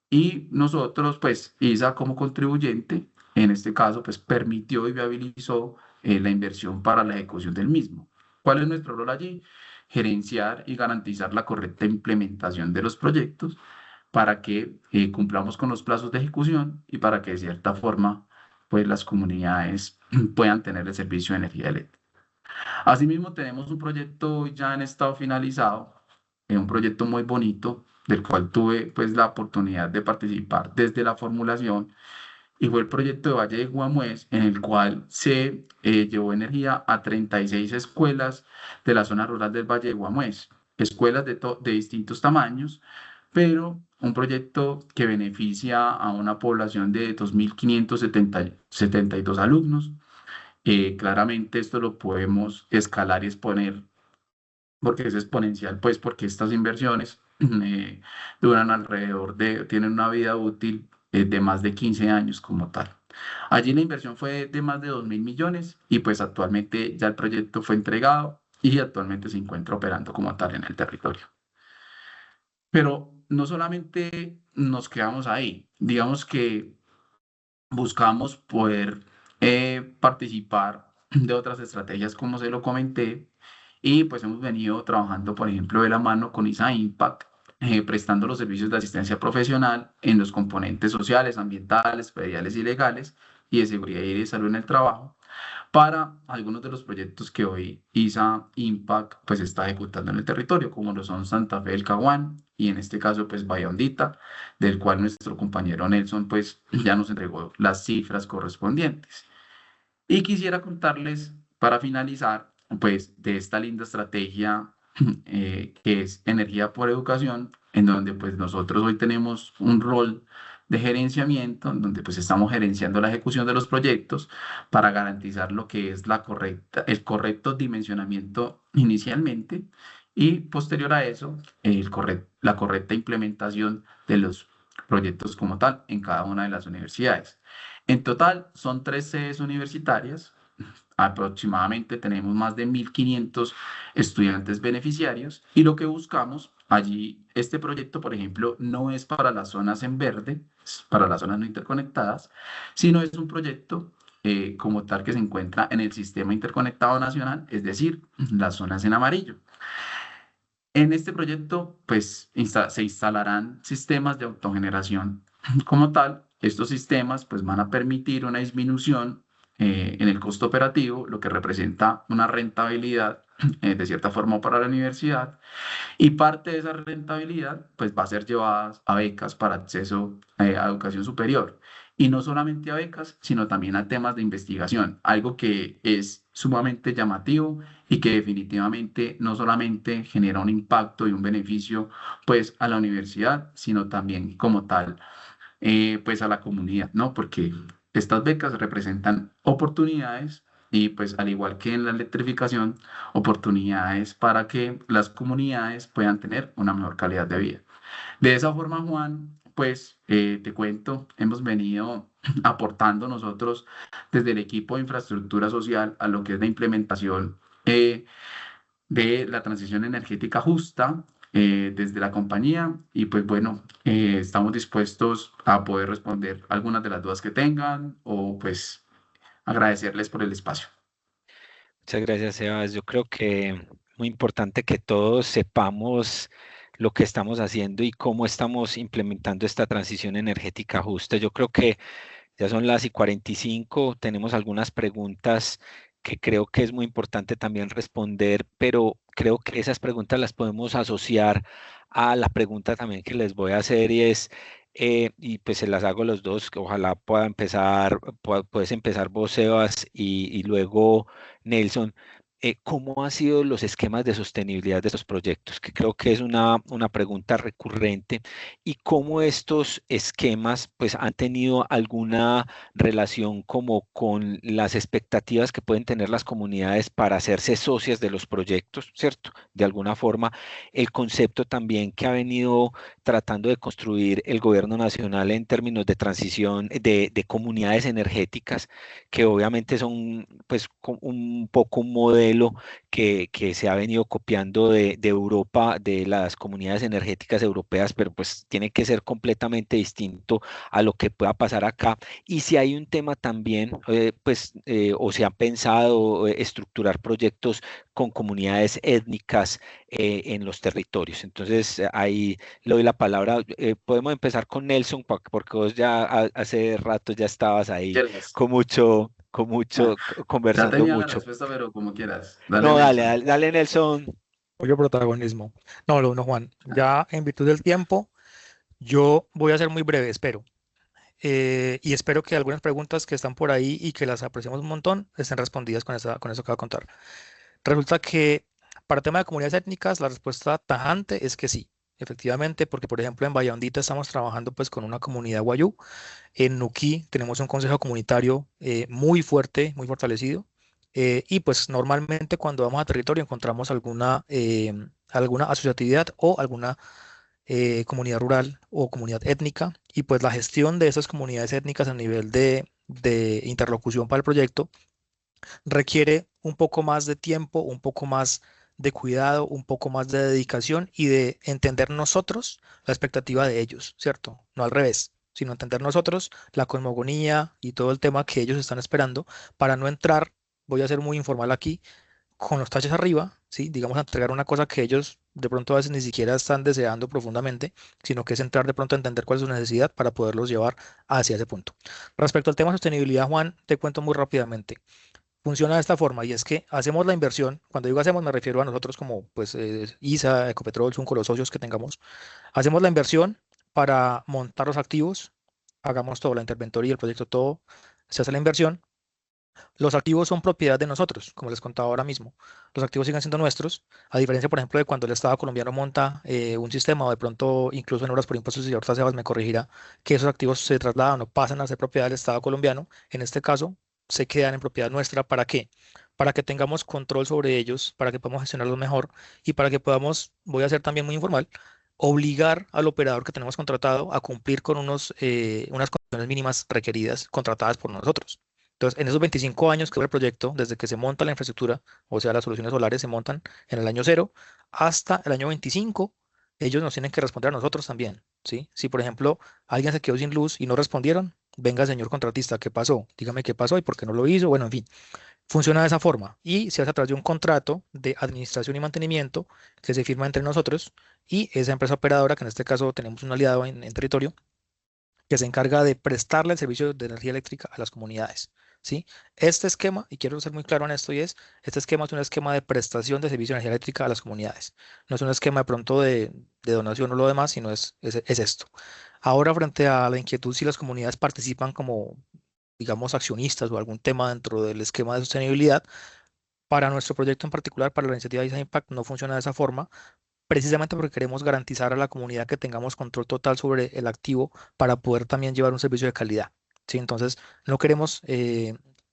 y nosotros pues ISA como contribuyente, en este caso pues permitió y viabilizó la inversión para la ejecución del mismo. ¿Cuál es nuestro rol allí? Gerenciar y garantizar la correcta implementación de los proyectos para que cumplamos con los plazos de ejecución y para que de cierta forma pues las comunidades puedan tener el servicio de energía eléctrica. Asimismo tenemos un proyecto ya en estado finalizado, un proyecto muy bonito del cual tuve pues la oportunidad de participar desde la formulación y fue el proyecto de Valle de Guamués, en el cual se llevó energía a 36 escuelas de la zona rural del Valle de Guamués, escuelas de distintos tamaños, pero un proyecto que beneficia a una población de 2.572 alumnos. Claramente esto lo podemos escalar y exponer porque es exponencial, pues porque estas inversiones duran tienen una vida útil de más de 15 años como tal. Allí la inversión fue de más de 2.000 millones y pues actualmente ya el proyecto fue entregado y actualmente se encuentra operando como tal en el territorio. Pero no solamente nos quedamos ahí, digamos que buscamos poder participar de otras estrategias, como se lo comenté, y pues hemos venido trabajando, por ejemplo, de la mano con ISA Impact, prestando los servicios de asistencia profesional en los componentes sociales, ambientales, prediales y legales, y de seguridad y de salud en el trabajo, para algunos de los proyectos que hoy ISA Impact pues está ejecutando en el territorio, como lo son Santa Fe del Caguán y en este caso pues Bahía Hondita, del cual nuestro compañero Nelson pues ya nos entregó las cifras correspondientes. Y quisiera contarles para finalizar pues de esta linda estrategia que es Energía por Educación, en donde pues nosotros hoy tenemos un rol de gerenciamiento, en donde pues estamos gerenciando la ejecución de los proyectos para garantizar lo que es el correcto dimensionamiento inicialmente y posterior a eso la correcta implementación de los proyectos como tal en cada una de las universidades. En total son 3 sedes universitarias. Aproximadamente tenemos más de 1.500 estudiantes beneficiarios y lo que buscamos allí, este proyecto, por ejemplo, no es para las zonas en verde, es para las zonas no interconectadas, sino es un proyecto como tal que se encuentra en el Sistema Interconectado Nacional, es decir, las zonas en amarillo. En este proyecto, pues, se instalarán sistemas de autogeneración como tal. Estos sistemas, pues, van a permitir una disminución en el costo operativo, lo que representa una rentabilidad, de cierta forma, para la universidad. Y parte de esa rentabilidad, pues, va a ser llevada a becas para acceso a educación superior. Y no solamente a becas, sino también a temas de investigación, algo que es sumamente llamativo y que definitivamente no solamente genera un impacto y un beneficio pues a la universidad, sino también como tal pues a la comunidad, ¿no? Porque estas becas representan oportunidades y pues al igual que en la electrificación, oportunidades para que las comunidades puedan tener una mejor calidad de vida. De esa forma, Juan, pues te cuento, hemos venido aportando nosotros desde el equipo de infraestructura social a lo que es la implementación de la transición energética justa desde la compañía y pues bueno, estamos dispuestos a poder responder algunas de las dudas que tengan o pues agradecerles por el espacio. Muchas gracias, Sebas. Yo creo que muy importante que todos sepamos lo que estamos haciendo y cómo estamos implementando esta transición energética justa. Yo creo que ya son las y 45, tenemos algunas preguntas que creo que es muy importante también responder, pero creo que esas preguntas las podemos asociar a la pregunta también que les voy a hacer y es, y pues se las hago los dos, que ojalá puedes empezar vos, Sebas, y luego Nelson. ¿cómo han sido los esquemas de sostenibilidad de estos proyectos? Que creo que es una pregunta recurrente, y cómo estos esquemas pues han tenido alguna relación como con las expectativas que pueden tener las comunidades para hacerse socias de los proyectos, ¿cierto? De alguna forma, el concepto también que ha venido tratando de construir el gobierno nacional en términos de transición de comunidades energéticas, que obviamente son pues un poco un modelo que se ha venido copiando de Europa, de las comunidades energéticas europeas, pero pues tiene que ser completamente distinto a lo que pueda pasar acá. Y si hay un tema también, o se han pensado estructurar proyectos con comunidades étnicas en los territorios. Entonces, ahí le doy la palabra. Podemos empezar con Nelson, porque vos ya hace rato ya estabas ahí Quieras. Ya conversando tenía la mucho. respuesta, pero como quieras. Dale, No, dale, Nelson. dale, dale, Nelson. Mucho protagonismo. No, no, Juan. Ya en virtud del tiempo, yo voy a ser muy breve, espero. Y espero que algunas preguntas que están por ahí y que las apreciamos un montón estén respondidas con eso que voy a contar. Resulta que para el tema de comunidades étnicas, la respuesta tajante es que sí, efectivamente, porque por ejemplo en Valladolid estamos trabajando pues con una comunidad wayú. En Nuquí tenemos un consejo comunitario muy fuerte, muy fortalecido. Y pues normalmente cuando vamos a territorio encontramos alguna asociatividad o alguna comunidad rural o comunidad étnica. Y pues la gestión de esas comunidades étnicas a nivel de interlocución para el proyecto requiere un poco más de tiempo, un poco más de cuidado, un poco más de dedicación y de entender nosotros la expectativa de ellos, ¿cierto? No al revés, sino entender nosotros la cosmogonía y todo el tema que ellos están esperando para no entrar, voy a ser muy informal aquí, con los taches arriba, ¿sí? Digamos, a entregar una cosa que ellos de pronto a veces ni siquiera están deseando profundamente, sino que es entrar de pronto a entender cuál es su necesidad para poderlos llevar hacia ese punto. Respecto al tema de sostenibilidad, Juan, te cuento muy rápidamente. Funciona de esta forma, y es que hacemos la inversión. Cuando digo hacemos me refiero a nosotros como pues ISA, Ecopetrol, Sunco, los socios que tengamos. Hacemos la inversión para montar los activos, hagamos todo, la interventoría, el proyecto, todo, se hace la inversión. Los activos son propiedad de nosotros, como les contaba ahora mismo. Los activos siguen siendo nuestros, a diferencia, por ejemplo, de cuando el Estado colombiano monta un sistema, o de pronto incluso en obras por impuestos, y ahorita Sebas me corregirá, que esos activos se trasladan o pasan a ser propiedad del Estado colombiano. En este caso, se quedan en propiedad nuestra. ¿Para qué? Para que tengamos control sobre ellos, para que podamos gestionarlos mejor y para que podamos, voy a ser también muy informal, obligar al operador que tenemos contratado a cumplir con unas condiciones mínimas requeridas, contratadas por nosotros. Entonces, en esos 25 años que dura el proyecto, desde que se monta la infraestructura, o sea, las soluciones solares se montan en el año cero hasta el año 25, ellos nos tienen que responder a nosotros también, ¿sí? Si, por ejemplo, alguien se quedó sin luz y no respondieron, venga, señor contratista, ¿qué pasó? Dígame qué pasó y por qué no lo hizo. Bueno, en fin, funciona de esa forma y se hace a través de un contrato de administración y mantenimiento que se firma entre nosotros y esa empresa operadora, que en este caso tenemos un aliado en territorio, que se encarga de prestarle el servicio de energía eléctrica a las comunidades, ¿sí? Este esquema, y quiero ser muy claro en esto, y es, este esquema es un esquema de prestación de servicio de energía eléctrica a las comunidades. No es un esquema de pronto de donación o lo demás, sino es esto. Ahora, frente a la inquietud si las comunidades participan como, digamos, accionistas o algún tema dentro del esquema de sostenibilidad, para nuestro proyecto en particular, para la iniciativa Isa Impact, no funciona de esa forma, precisamente porque queremos garantizar a la comunidad que tengamos control total sobre el activo para poder también llevar un servicio de calidad, ¿sí? Entonces, no queremos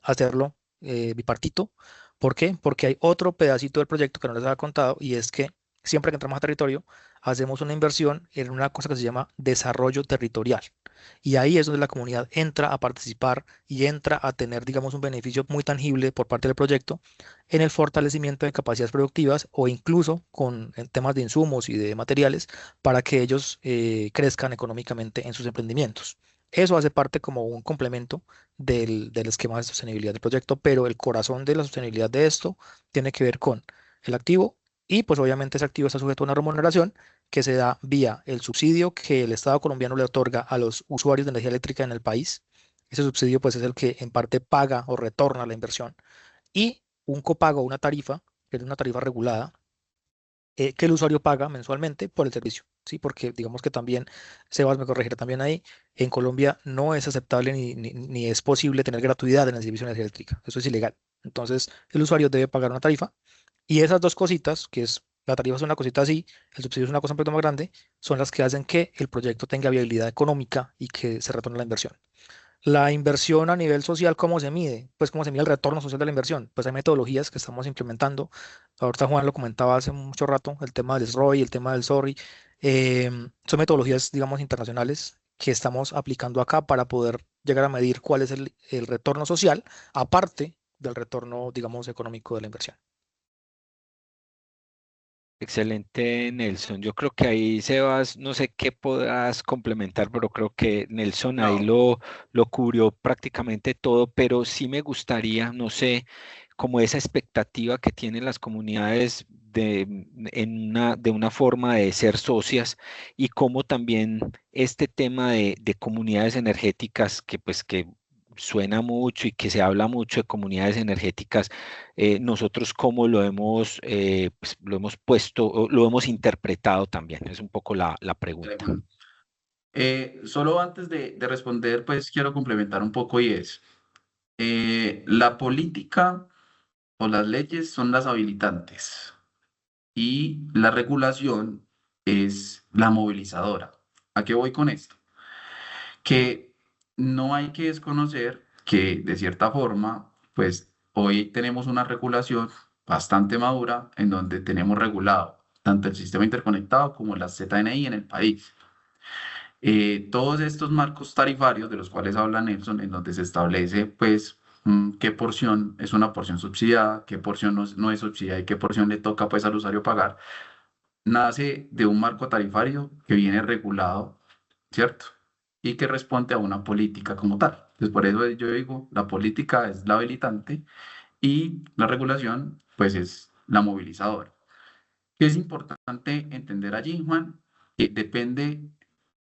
hacerlo bipartito. ¿Por qué? Porque hay otro pedacito del proyecto que no les había contado, y es que siempre que entramos a territorio, hacemos una inversión en una cosa que se llama desarrollo territorial. Y ahí es donde la comunidad entra a participar y entra a tener, digamos, un beneficio muy tangible por parte del proyecto en el fortalecimiento de capacidades productivas, o incluso con en temas de insumos y de materiales para que ellos crezcan económicamente en sus emprendimientos. Eso hace parte como un complemento del esquema de sostenibilidad del proyecto, pero el corazón de la sostenibilidad de esto tiene que ver con el activo, y pues obviamente ese activo está sujeto a una remuneración que se da vía el subsidio que el Estado colombiano le otorga a los usuarios de energía eléctrica en el país. Ese subsidio pues es el que en parte paga o retorna la inversión, y un copago, una tarifa, que es una tarifa regulada, que el usuario paga mensualmente por el servicio. ¿sí? Porque digamos que también, Sebas me corregirá también ahí, en Colombia no es aceptable ni es posible tener gratuidad en el servicio de energía eléctrica. Eso es ilegal. Entonces, el usuario debe pagar una tarifa y esas dos cositas, que es la tarifa es una cosita así, el subsidio es una cosa un poquito más grande, son las que hacen que el proyecto tenga viabilidad económica y que se retorne la inversión. La inversión a nivel social, ¿cómo se mide? Pues cómo se mide el retorno social de la inversión. Pues hay metodologías que estamos implementando. Ahorita Juan lo comentaba hace mucho rato, el tema del SROI, el tema del SORI. Son metodologías, digamos, internacionales que estamos aplicando acá para poder llegar a medir cuál es el retorno social, aparte del retorno, digamos, económico de la inversión. Excelente, Nelson. Yo creo que ahí, Sebas, no sé qué podrás complementar, pero creo que Nelson ahí No, lo cubrió prácticamente todo, pero sí me gustaría, no sé, como esa expectativa que tienen las comunidades de una forma de ser socias y cómo también este tema de comunidades energéticas que pues que suena mucho y que se habla mucho de comunidades energéticas, nosotros cómo pues, lo hemos puesto, o lo hemos interpretado también. Es un poco la dale, pregunta. Juan. Solo antes de responder, pues quiero complementar un poco y es, la política o las leyes son las habilitantes y la regulación es la movilizadora. ¿A qué voy con esto? Que no hay que desconocer que de cierta forma, pues hoy tenemos una regulación bastante madura en donde tenemos regulado tanto el sistema interconectado como la ZNI en el país. Todos estos marcos tarifarios de los cuales habla Nelson, en donde se establece, pues, qué porción es una porción subsidiada, qué porción no es subsidiada y qué porción le toca, pues, al usuario pagar, nace de un marco tarifario que viene regulado, ¿cierto? Y que responde a una política como tal. Entonces, por eso yo digo, la política es la habilitante y la regulación, pues, es la movilizadora. ¿Qué es importante entender allí, Juan? Que depende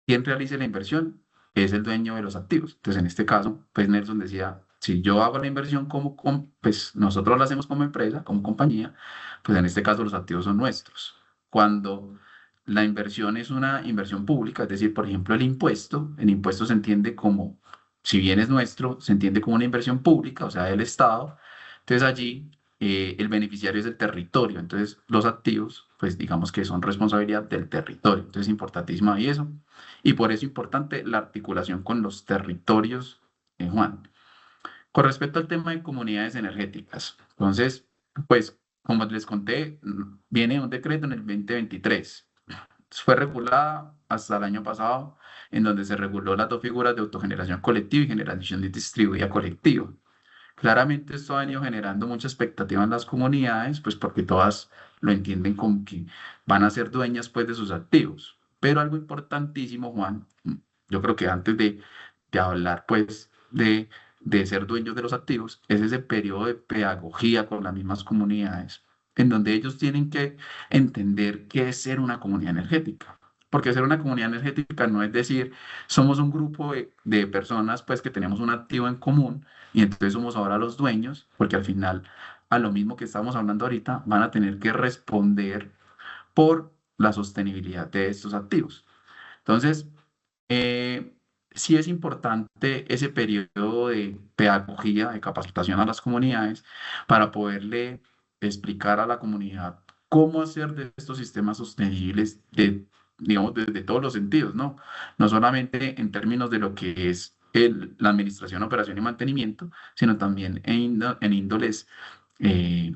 quien realice la inversión es el dueño de los activos. Entonces, en este caso, pues Nelson decía, si yo hago la inversión pues nosotros la hacemos como empresa, como compañía, pues en este caso los activos son nuestros. Cuando la inversión es una inversión pública, es decir, por ejemplo, el impuesto se entiende como, si bien es nuestro, se entiende como una inversión pública, o sea, del Estado. Entonces allí el beneficiario es el territorio. Entonces los activos, pues digamos que son responsabilidad del territorio. Entonces, importantísimo ahí eso. Y por eso es importante la articulación con los territorios, Juan. Con respecto al tema de comunidades energéticas, entonces, pues, como les conté, viene un decreto en el 2023. Fue regulada hasta el año pasado, en donde se reguló las dos figuras de autogeneración colectiva y generación distribuida colectiva. Claramente esto ha venido generando mucha expectativa en las comunidades, pues porque todas lo entienden como que van a ser dueñas pues de sus activos. Pero algo importantísimo, Juan, yo creo que antes de hablar pues de ser dueños de los activos, es ese periodo de pedagogía con las mismas comunidades, en donde ellos tienen que entender qué es ser una comunidad energética. Porque ser una comunidad energética no es decir, somos un grupo de personas pues que tenemos un activo en común y entonces somos ahora los dueños, porque al final, a lo mismo que estamos hablando ahorita, van a tener que responder por la sostenibilidad de estos activos. Entonces, eh, sí es importante ese periodo de pedagogía, de capacitación a las comunidades, para poderle explicar a la comunidad cómo hacer de estos sistemas sostenibles, digamos, desde todos los sentidos, ¿no? No solamente en términos de lo que es la administración, operación y mantenimiento, sino también en índoles eh,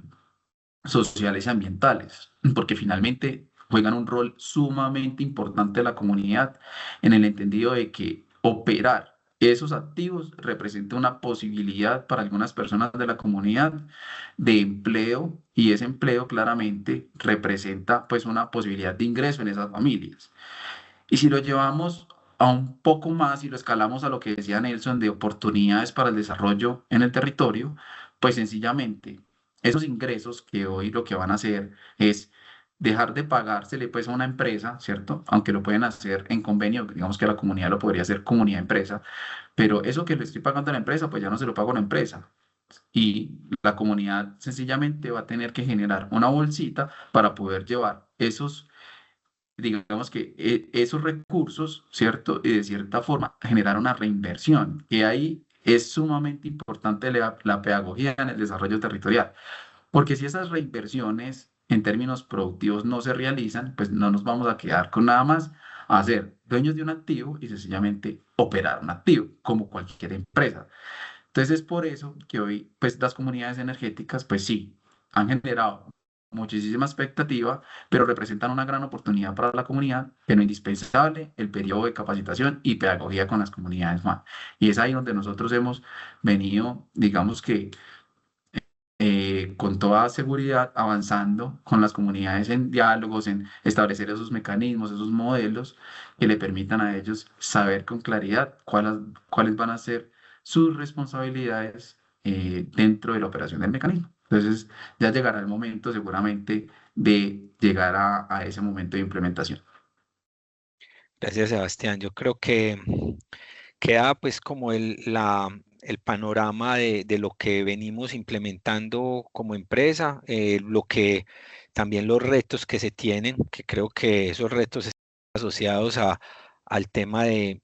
sociales y ambientales, porque finalmente juegan un rol sumamente importante en la comunidad, en el entendido de que operar esos activos representa una posibilidad para algunas personas de la comunidad de empleo y ese empleo claramente representa pues una posibilidad de ingreso en esas familias. Y si lo llevamos a un poco más y lo escalamos a lo que decía Nelson de oportunidades para el desarrollo en el territorio, pues sencillamente esos ingresos que hoy lo que van a hacer es dejar de pagársele pues a una empresa, ¿cierto? Aunque lo pueden hacer en convenio, digamos que la comunidad lo podría hacer comunidad empresa, pero eso que le estoy pagando a la empresa, pues ya no se lo pago a la empresa. Y la comunidad sencillamente va a tener que generar una bolsita para poder llevar esos digamos que esos recursos, ¿cierto? Y de cierta forma generar una reinversión, que ahí es sumamente importante la pedagogía en el desarrollo territorial, porque si esas reinversiones en términos productivos no se realizan, pues no nos vamos a quedar con nada más a ser dueños de un activo y sencillamente operar un activo, como cualquier empresa. Entonces es por eso que hoy, pues las comunidades energéticas, pues sí, han generado muchísima expectativa, pero representan una gran oportunidad para la comunidad, pero indispensable el periodo de capacitación y pedagogía con las comunidades, Juan. Y es ahí donde nosotros hemos venido, digamos que con toda seguridad avanzando con las comunidades en diálogos, en establecer esos mecanismos, esos modelos que le permitan a ellos saber con claridad cuáles van a ser sus responsabilidades dentro de la operación del mecanismo. Entonces, ya llegará el momento seguramente de llegar a ese momento de implementación. Gracias, Sebastián. Yo creo que queda pues como el panorama de lo que venimos implementando como empresa, lo que también los retos que se tienen, que creo que esos retos están asociados al tema de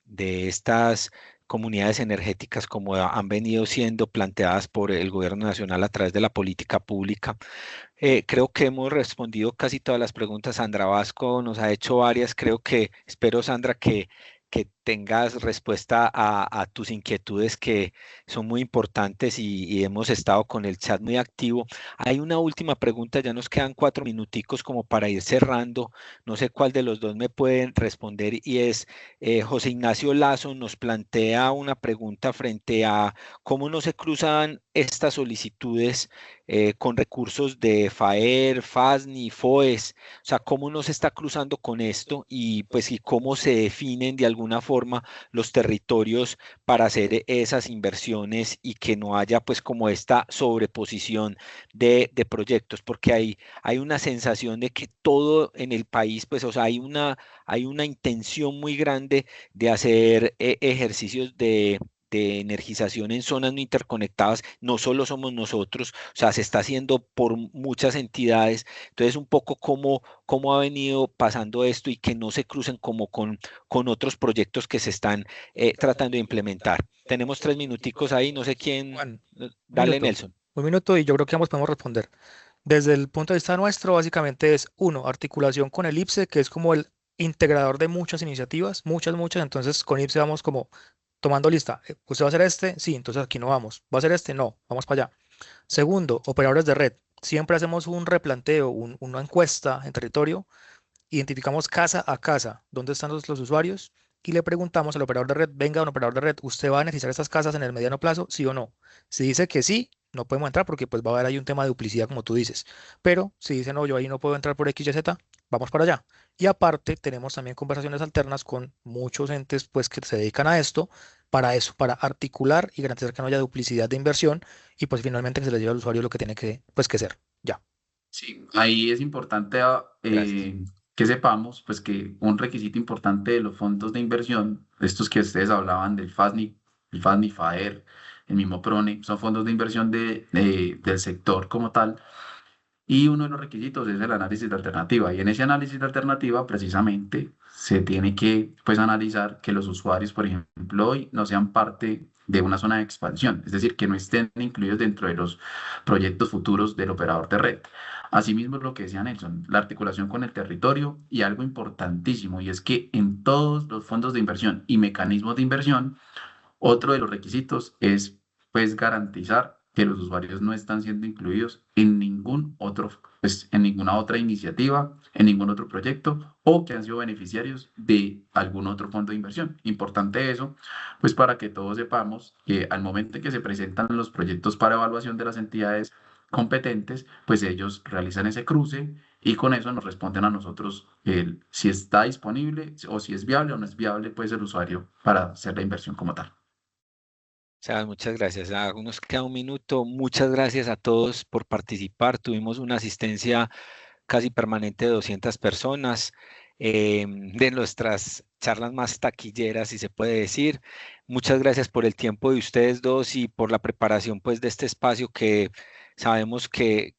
estas comunidades energéticas como han venido siendo planteadas por el gobierno nacional a través de la política pública. Creo que hemos respondido casi todas las preguntas. Sandra Vasco nos ha hecho varias. Creo que, espero, Sandra, que tengas respuesta a tus inquietudes que son muy importantes y hemos estado con el chat muy activo. Hay una última pregunta, ya nos quedan 4 minuticos como para ir cerrando. No sé cuál de los dos me pueden responder y es José Ignacio Lazo nos plantea una pregunta frente a cómo no se cruzan estas solicitudes con recursos de FAER, FASNI, FOES, o sea, cómo no se está cruzando con esto y pues y cómo se definen de alguna forma los territorios para hacer esas inversiones y que no haya pues como esta sobreposición de proyectos, porque hay una sensación de que todo en el país, pues, o sea, hay una intención muy grande de hacer ejercicios de energización en zonas no interconectadas, no solo somos nosotros, o sea, se está haciendo por muchas entidades, entonces un poco cómo ha venido pasando esto y que no se crucen como con otros proyectos que se están tratando de implementar. Tenemos 3 minuticos ahí, no sé quién, Juan, un dale minuto, Nelson. un minuto y yo creo que ambos podemos responder. Desde el punto de vista nuestro, básicamente es uno, articulación con el IPSE, que es como el integrador de muchas iniciativas, muchas. Entonces, con IPSE vamos como tomando lista. ¿Usted va a hacer este? Sí, entonces aquí no vamos. ¿Va a hacer este? No, vamos para allá. Segundo, operadores de red. Siempre hacemos un replanteo, una encuesta en territorio, identificamos casa a casa dónde están los usuarios y le preguntamos al operador de red, venga, un operador de red, ¿usted va a necesitar estas casas en el mediano plazo, sí o no? Si dice que sí, no podemos entrar porque pues va a haber ahí un tema de duplicidad como tú dices. Pero si dice no, yo ahí no puedo entrar por X, Y, Z, vamos para allá. Y aparte tenemos también conversaciones alternas con muchos entes pues que se dedican a esto, para eso, para articular y garantizar que no haya duplicidad de inversión y pues finalmente que se le lleve al usuario lo que tiene que pues que ser. Ya. Sí, ahí es importante Gracias. que sepamos pues que un requisito importante de los fondos de inversión, estos que ustedes hablaban del FASNI, el FASNI, FAER, el mismo PRONE, son fondos de inversión del sector como tal, y uno de los requisitos es el análisis de alternativa. Y en ese análisis de alternativa, precisamente, se tiene que pues, analizar que los usuarios, por ejemplo, hoy no sean parte de una zona de expansión, es decir, que no estén incluidos dentro de los proyectos futuros del operador de red. Asimismo, es lo que decía Nelson, la articulación con el territorio y algo importantísimo, y es que en todos los fondos de inversión y mecanismos de inversión, otro de los requisitos es pues garantizar que los usuarios no están siendo incluidos en ningún otro, pues, en ninguna otra iniciativa, en ningún otro proyecto o que han sido beneficiarios de algún otro fondo de inversión. Importante eso, pues para que todos sepamos que al momento en que se presentan los proyectos para evaluación de las entidades competentes, pues ellos realizan ese cruce y con eso nos responden a nosotros si está disponible o si es viable o no es viable, pues el usuario para hacer la inversión como tal. Sebas, muchas gracias. Nos queda un minuto. Muchas gracias a todos por participar. Tuvimos una asistencia casi permanente de 200 personas, de nuestras charlas más taquilleras, si se puede decir. Muchas gracias por el tiempo de ustedes dos y por la preparación pues de este espacio que sabemos que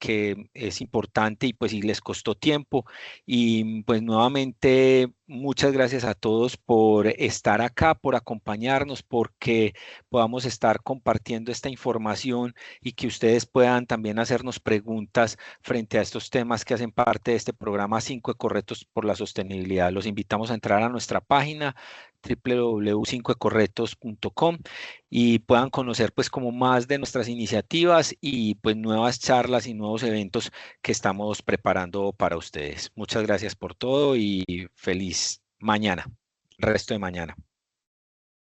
es importante y pues si les costó tiempo. Y pues nuevamente muchas gracias a todos por estar acá, por acompañarnos, porque podamos estar compartiendo esta información y que ustedes puedan también hacernos preguntas frente a estos temas que hacen parte de este programa 5 Ecoretos por la Sostenibilidad. Los invitamos a entrar a nuestra página www.5ecorretos.com y puedan conocer pues como más de nuestras iniciativas y pues nuevas charlas y nuevos eventos que estamos preparando para ustedes. Muchas gracias por todo y feliz mañana, resto de mañana.